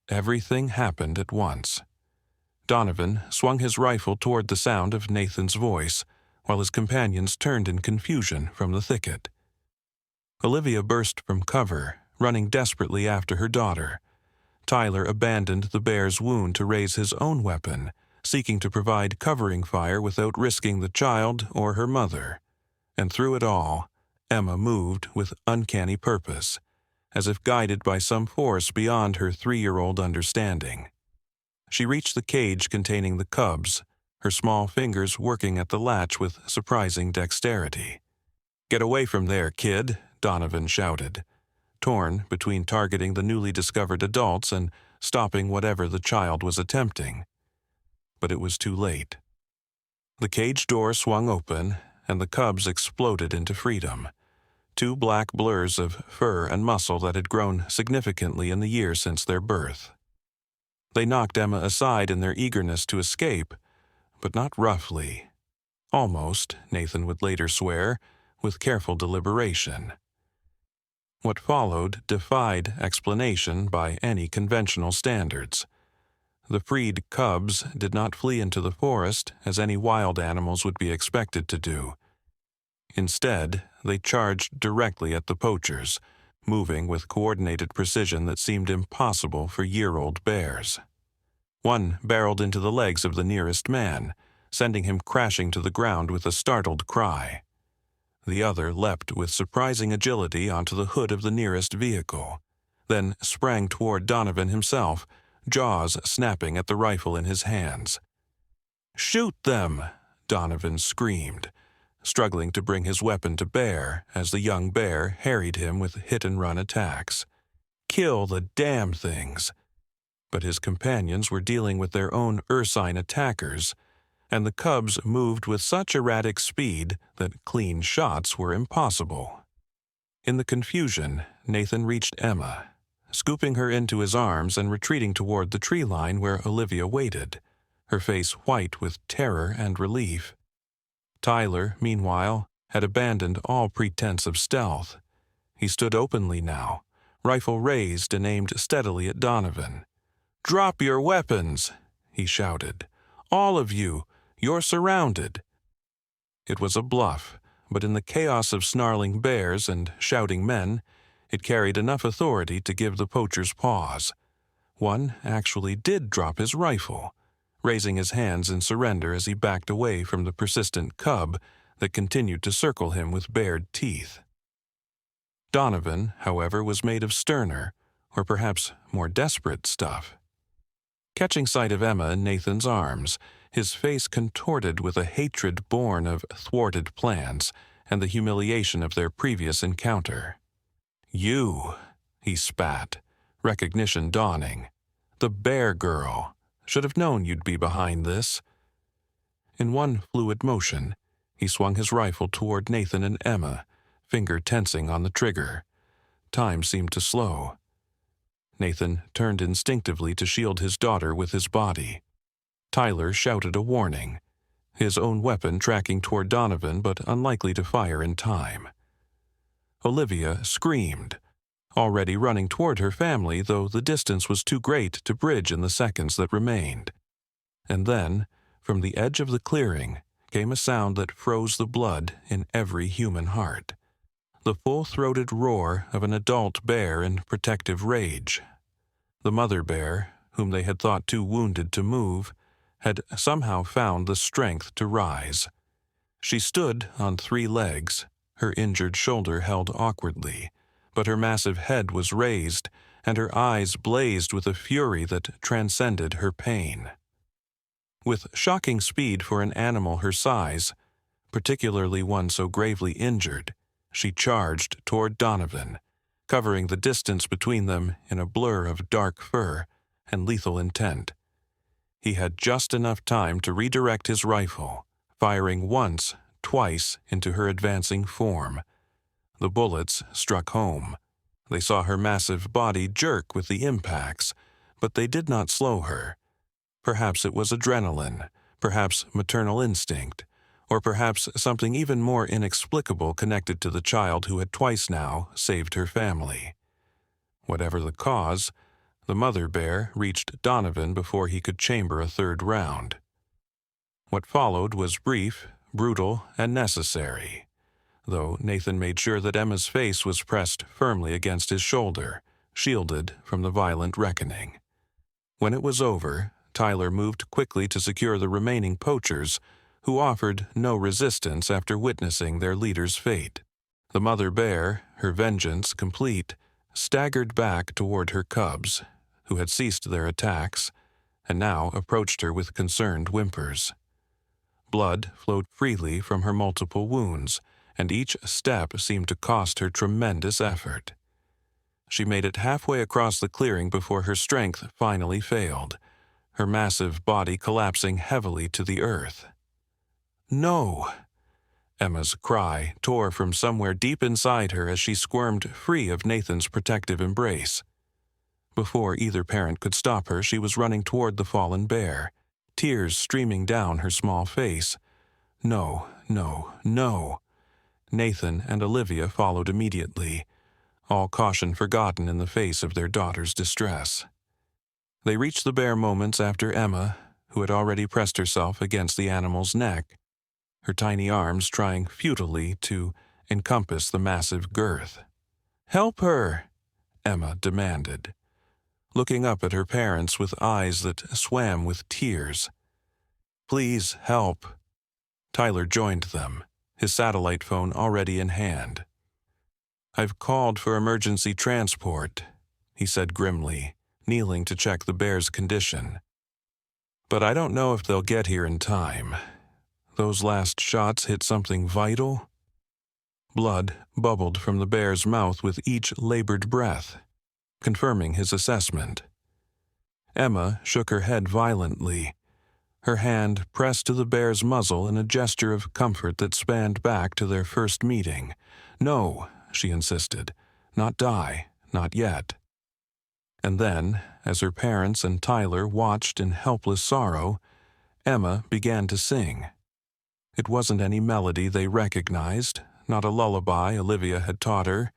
Everything happened at once. Donovan swung his rifle toward the sound of Nathan's voice, while his companions turned in confusion from the thicket. Olivia burst from cover, running desperately after her daughter. Tyler abandoned the bear's wound to raise his own weapon, seeking to provide covering fire without risking the child or her mother. And through it all, Emma moved with uncanny purpose, as if guided by some force beyond her 3-year-old understanding. She reached the cage containing the cubs, her small fingers working at the latch with surprising dexterity. "Get away from there, kid," Donovan shouted, torn between targeting the newly discovered adults and stopping whatever the child was attempting. But it was too late. The cage door swung open, and the cubs exploded into freedom, 2 black blurs of fur and muscle that had grown significantly in the years since their birth. They knocked Emma aside in their eagerness to escape, but not roughly. Almost, Nathan would later swear, with careful deliberation. What followed defied explanation by any conventional standards. The freed cubs did not flee into the forest as any wild animals would be expected to do. Instead, they charged directly at the poachers, moving with coordinated precision that seemed impossible for year-old bears. One barreled into the legs of the nearest man, sending him crashing to the ground with a startled cry. The other leapt with surprising agility onto the hood of the nearest vehicle, then sprang toward Donovan himself, jaws snapping at the rifle in his hands. "Shoot them!" Donovan screamed, struggling to bring his weapon to bear as the young bear harried him with hit-and-run attacks. "Kill the damn things!" But his companions were dealing with their own ursine attackers, and the cubs moved with such erratic speed that clean shots were impossible. In the confusion, Nathan reached Emma, scooping her into his arms and retreating toward the tree line where Olivia waited, her face white with terror and relief. Tyler, meanwhile, had abandoned all pretense of stealth. He stood openly now, rifle raised and aimed steadily at Donovan. "Drop your weapons!" he shouted. "All of you! You're surrounded!" It was a bluff, but in the chaos of snarling bears and shouting men, it carried enough authority to give the poachers pause. One actually did drop his rifle, raising his hands in surrender as he backed away from the persistent cub that continued to circle him with bared teeth. Donovan, however, was made of sterner, or perhaps more desperate stuff. Catching sight of Emma in Nathan's arms, his face contorted with a hatred born of thwarted plans and the humiliation of their previous encounter. "You," he spat, recognition dawning. "The bear girl. Should have known you'd be behind this." In one fluid motion, he swung his rifle toward Nathan and Emma, finger tensing on the trigger. Time seemed to slow. Nathan turned instinctively to shield his daughter with his body. Tyler shouted a warning, his own weapon tracking toward Donovan but unlikely to fire in time. Olivia screamed, already running toward her family, though the distance was too great to bridge in the seconds that remained. And then, from the edge of the clearing, came a sound that froze the blood in every human heart. The full-throated roar of an adult bear in protective rage. The mother bear, whom they had thought too wounded to move, had somehow found the strength to rise. She stood on 3 legs, her injured shoulder held awkwardly, but her massive head was raised, and her eyes blazed with a fury that transcended her pain. With shocking speed for an animal her size, particularly one so gravely injured, she charged toward Donovan, covering the distance between them in a blur of dark fur and lethal intent. He had just enough time to redirect his rifle, firing once, twice into her advancing form, The bullets struck home. They saw her massive body jerk with the impacts, but they did not slow her. Perhaps it was adrenaline, perhaps maternal instinct, or perhaps something even more inexplicable connected to the child who had twice now saved her family. Whatever the cause, the mother bear reached Donovan before he could chamber a third round. What followed was brief, brutal, and necessary, though Nathan made sure that Emma's face was pressed firmly against his shoulder, shielded from the violent reckoning. When it was over, Tyler moved quickly to secure the remaining poachers, who offered no resistance after witnessing their leader's fate. The mother bear, her vengeance complete, staggered back toward her cubs, who had ceased their attacks, and now approached her with concerned whimpers. Blood flowed freely from her multiple wounds, and each step seemed to cost her tremendous effort. She made it halfway across the clearing before her strength finally failed, her massive body collapsing heavily to the earth. "No!" Emma's cry tore from somewhere deep inside her as she squirmed free of Nathan's protective embrace. Before either parent could stop her, she was running toward the fallen bear, tears streaming down her small face. No, no, no. Nathan and Olivia followed immediately, all caution forgotten in the face of their daughter's distress. They reached the bear moments after Emma, who had already pressed herself against the animal's neck, her tiny arms trying futilely to encompass the massive girth. "Help her!" Emma demanded, looking up at her parents with eyes that swam with tears. "Please help." Tyler joined them, his satellite phone already in hand. "I've called for emergency transport," he said grimly, kneeling to check the bear's condition. "But I don't know if they'll get here in time. Those last shots hit something vital." Blood bubbled from the bear's mouth with each labored breath, confirming his assessment. Emma shook her head violently, her hand pressed to the bear's muzzle in a gesture of comfort that spanned back to their first meeting. "No," she insisted, "not die, not yet." And then, as her parents and Tyler watched in helpless sorrow, Emma began to sing. It wasn't any melody they recognized, not a lullaby Olivia had taught her,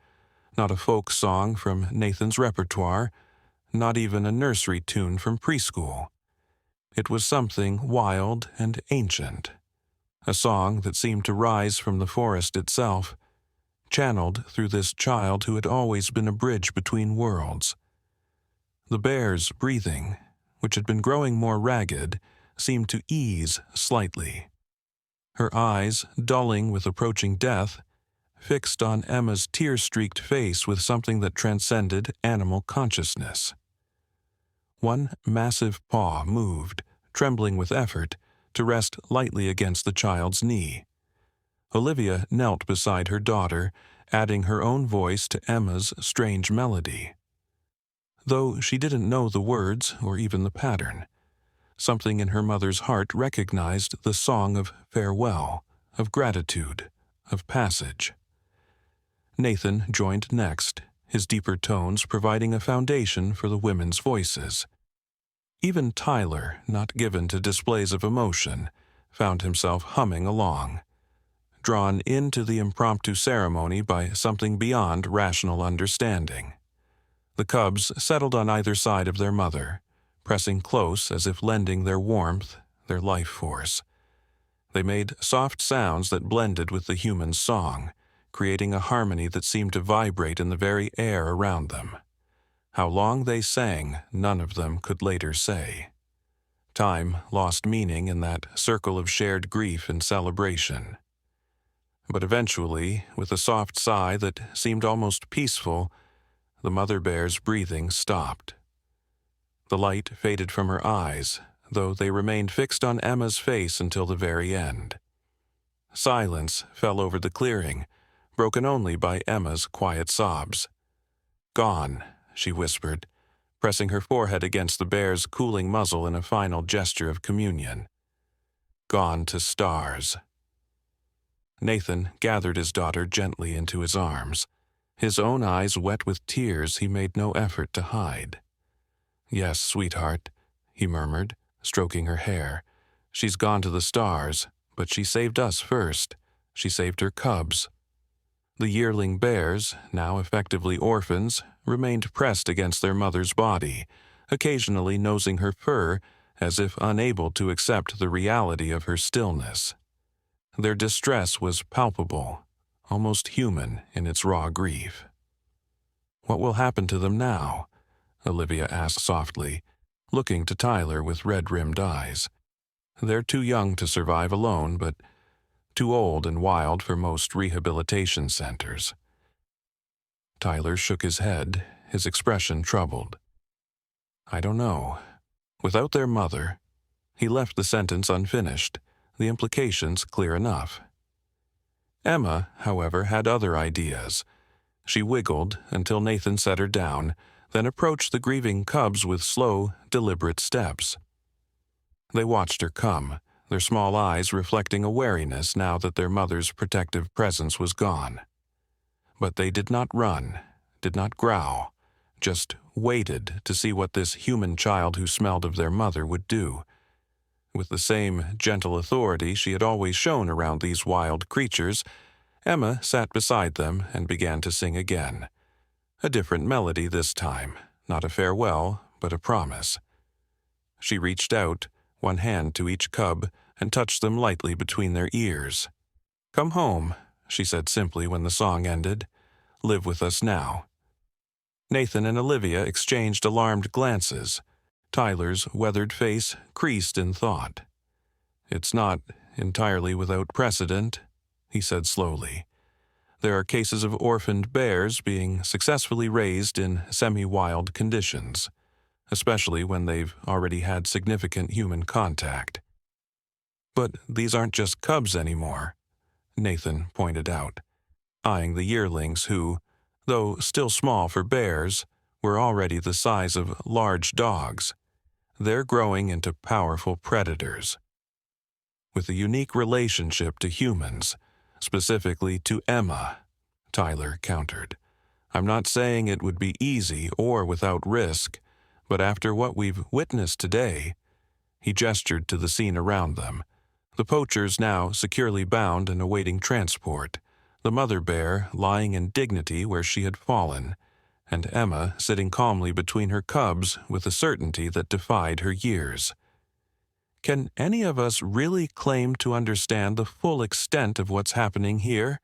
not a folk song from Nathan's repertoire, not even a nursery tune from preschool. It was something wild and ancient, a song that seemed to rise from the forest itself, channeled through this child who had always been a bridge between worlds. The bear's breathing, which had been growing more ragged, seemed to ease slightly. Her eyes, dulling with approaching death, fixed on Emma's tear-streaked face with something that transcended animal consciousness. One massive paw moved, trembling with effort, to rest lightly against the child's knee. Olivia knelt beside her daughter, adding her own voice to Emma's strange melody. Though she didn't know the words or even the pattern, something in her mother's heart recognized the song of farewell, of gratitude, of passage. Nathan joined next, his deeper tones providing a foundation for the women's voices. Even Tyler, not given to displays of emotion, found himself humming along, drawn into the impromptu ceremony by something beyond rational understanding. The cubs settled on either side of their mother, pressing close as if lending their warmth, their life force. They made soft sounds that blended with the human song, creating a harmony that seemed to vibrate in the very air around them. How long they sang, none of them could later say. Time lost meaning in that circle of shared grief and celebration. But eventually, with a soft sigh that seemed almost peaceful, the mother bear's breathing stopped. The light faded from her eyes, though they remained fixed on Emma's face until the very end. Silence fell over the clearing, broken only by Emma's quiet sobs. "Gone," she whispered, pressing her forehead against the bear's cooling muzzle in a final gesture of communion. "Gone to stars." Nathan gathered his daughter gently into his arms, his own eyes wet with tears he made no effort to hide. "Yes, sweetheart," he murmured, stroking her hair. "She's gone to the stars, but she saved us first. She saved her cubs." The yearling bears, now effectively orphans, remained pressed against their mother's body, occasionally nosing her fur as if unable to accept the reality of her stillness. Their distress was palpable, almost human in its raw grief. "What will happen to them now?" Olivia asked softly, looking to Tyler with red-rimmed eyes. "They're too young to survive alone, but too old and wild for most rehabilitation centers." Tyler shook his head, his expression troubled. "I don't know. Without their mother—" He left the sentence unfinished, the implications clear enough. Emma, however, had other ideas. She wiggled until Nathan set her down, then approached the grieving cubs with slow, deliberate steps. They watched her come, their small eyes reflecting a wariness now that their mother's protective presence was gone. But they did not run, did not growl, just waited to see what this human child who smelled of their mother would do. With the same gentle authority she had always shown around these wild creatures, Emma sat beside them and began to sing again. A different melody this time, not a farewell, but a promise. She reached out, one hand to each cub, and touched them lightly between their ears. "Come home," she said simply when the song ended. "Live with us now." Nathan and Olivia exchanged alarmed glances. Tyler's weathered face creased in thought. "It's not entirely without precedent," he said slowly. "There are cases of orphaned bears being successfully raised in semi-wild conditions, especially when they've already had significant human contact." "But these aren't just cubs anymore," Nathan pointed out, eyeing the yearlings who, though still small for bears, were already the size of large dogs. They're growing into powerful predators. With a unique relationship to humans, specifically to Emma, Tyler countered. "I'm not saying it would be easy or without risk, but after what we've witnessed today," he gestured to the scene around them, the poachers now securely bound and awaiting transport, the mother bear lying in dignity where she had fallen, and Emma sitting calmly between her cubs with a certainty that defied her years. "Can any of us really claim to understand the full extent of what's happening here?"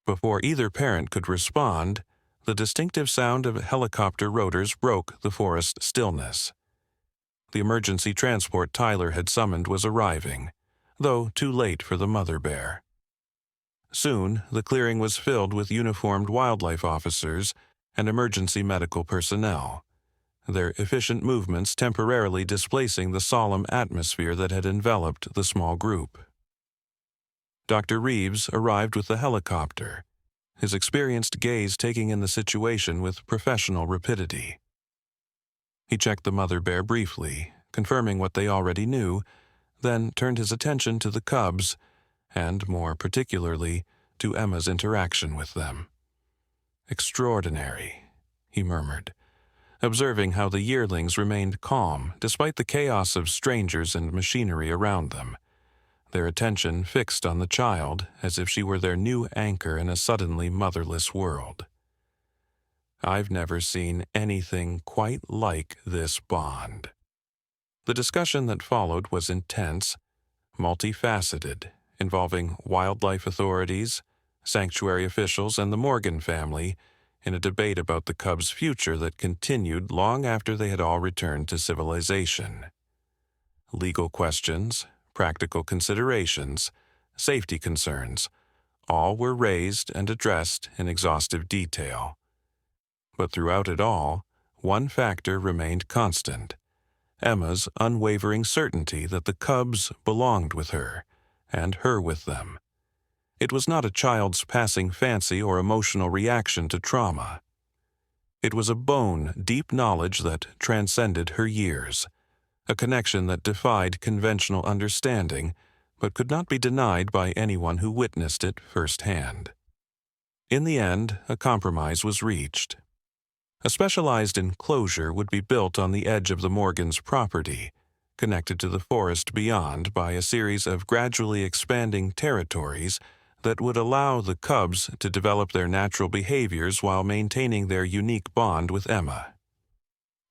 Before either parent could respond, the distinctive sound of helicopter rotors broke the forest stillness. The emergency transport Tyler had summoned was arriving, though too late for the mother bear. Soon, the clearing was filled with uniformed wildlife officers and emergency medical personnel, their efficient movements temporarily displacing the solemn atmosphere that had enveloped the small group. Dr. Reeves arrived with the helicopter, his experienced gaze taking in the situation with professional rapidity. He checked the mother bear briefly, confirming what they already knew, then turned his attention to the cubs, and more particularly to Emma's interaction with them. "Extraordinary," he murmured, observing how the yearlings remained calm despite the chaos of strangers and machinery around them, their attention fixed on the child as if she were their new anchor in a suddenly motherless world. "I've never seen anything quite like this bond." The discussion that followed was intense, multifaceted, involving wildlife authorities, sanctuary officials, and the Morgan family in a debate about the cubs' future that continued long after they had all returned to civilization. Legal questions, practical considerations, safety concerns, all were raised and addressed in exhaustive detail. But throughout it all, one factor remained constant: Emma's unwavering certainty that the cubs belonged with her, and her with them. It was not a child's passing fancy or emotional reaction to trauma. It was a bone-deep knowledge that transcended her years, a connection that defied conventional understanding, but could not be denied by anyone who witnessed it firsthand. In the end, a compromise was reached. A specialized enclosure would be built on the edge of the Morgans' property, connected to the forest beyond by a series of gradually expanding territories that would allow the cubs to develop their natural behaviors while maintaining their unique bond with Emma.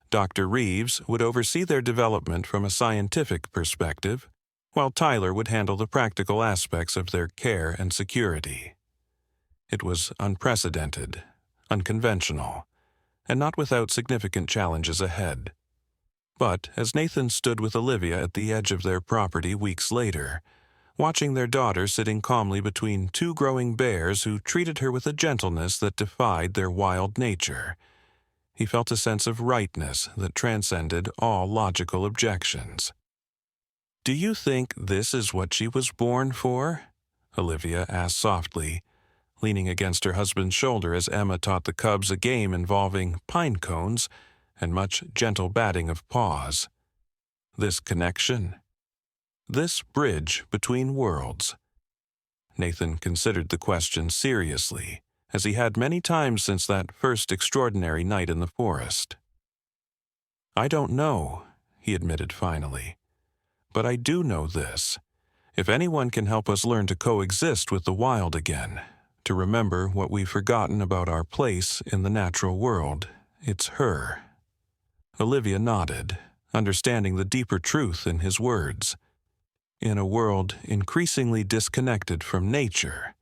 Dr. Reeves would oversee their development from a scientific perspective, while Tyler would handle the practical aspects of their care and security. It was unprecedented, unconventional, and not without significant challenges ahead. But as Nathan stood with Olivia at the edge of their property weeks later, watching their daughter sitting calmly between two growing bears who treated her with a gentleness that defied their wild nature, he felt a sense of rightness that transcended all logical objections. "Do you think this is what she was born for?" Olivia asked softly, leaning against her husband's shoulder as Emma taught the cubs a game involving pine cones and much gentle batting of paws. This connection? This bridge between worlds? Nathan considered the question seriously, as he had many times since that first extraordinary night in the forest. "I don't know," he admitted finally. "But I do know this. If anyone can help us learn to coexist with the wild again, to remember what we've forgotten about our place in the natural world, it's her." Olivia nodded, understanding the deeper truth in his words. In a world increasingly disconnected from nature,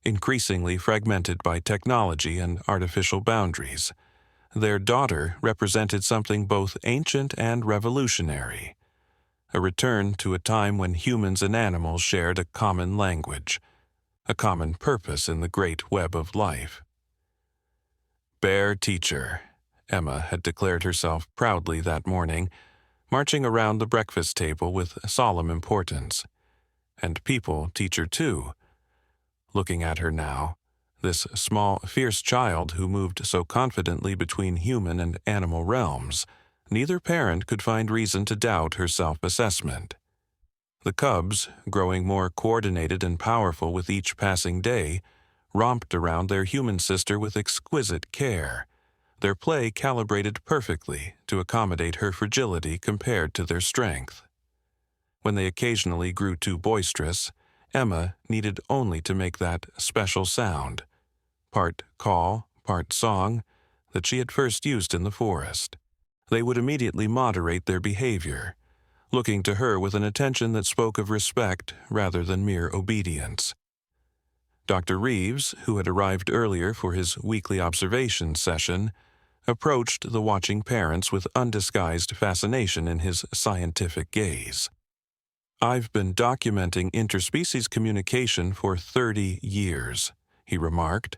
increasingly fragmented by technology and artificial boundaries, their daughter represented something both ancient and revolutionary, a return to a time when humans and animals shared a common language, a common purpose in the great web of life. "Bear teacher," Emma had declared herself proudly that morning, marching around the breakfast table with solemn importance. And people teacher too. Looking at her now, this small, fierce child who moved so confidently between human and animal realms, neither parent could find reason to doubt her self-assessment. The cubs, growing more coordinated and powerful with each passing day, romped around their human sister with exquisite care, their play calibrated perfectly to accommodate her fragility compared to their strength. When they occasionally grew too boisterous, Emma needed only to make that special sound, part call, part song, that she had first used in the forest. They would immediately moderate their behavior, looking to her with an attention that spoke of respect rather than mere obedience. Dr. Reeves, who had arrived earlier for his weekly observation session, approached the watching parents with undisguised fascination in his scientific gaze. "I've been documenting interspecies communication for 30 years, he remarked,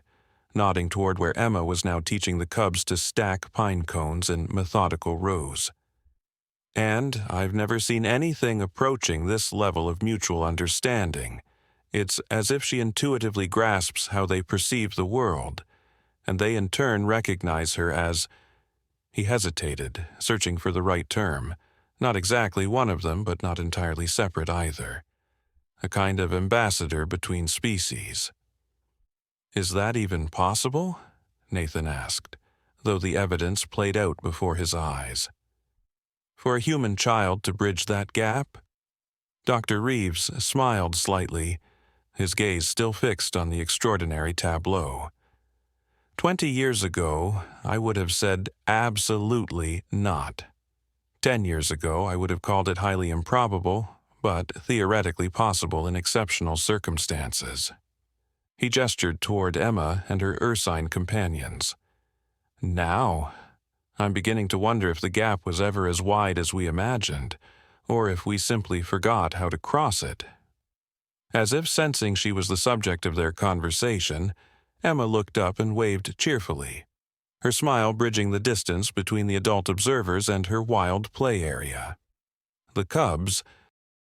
nodding toward where Emma was now teaching the cubs to stack pine cones in methodical rows. "And I've never seen anything approaching this level of mutual understanding. It's as if she intuitively grasps how they perceive the world, and they in turn recognize her as—" He hesitated, searching for the right term. Not exactly one of them, but not entirely separate either. A kind of ambassador between species. "Is that even possible?" Nathan asked, though the evidence played out before his eyes. "For a human child to bridge that gap?" Dr. Reeves smiled slightly, his gaze still fixed on the extraordinary tableau. 20 years ago, I would have said absolutely not. 10 years ago, I would have called it highly improbable, but theoretically possible in exceptional circumstances. He gestured toward Emma and her ursine companions. Now, I'm beginning to wonder if the gap was ever as wide as we imagined, or if we simply forgot how to cross it. As if sensing she was the subject of their conversation, Emma looked up and waved cheerfully, her smile bridging the distance between the adult observers and her wild play area. The cubs,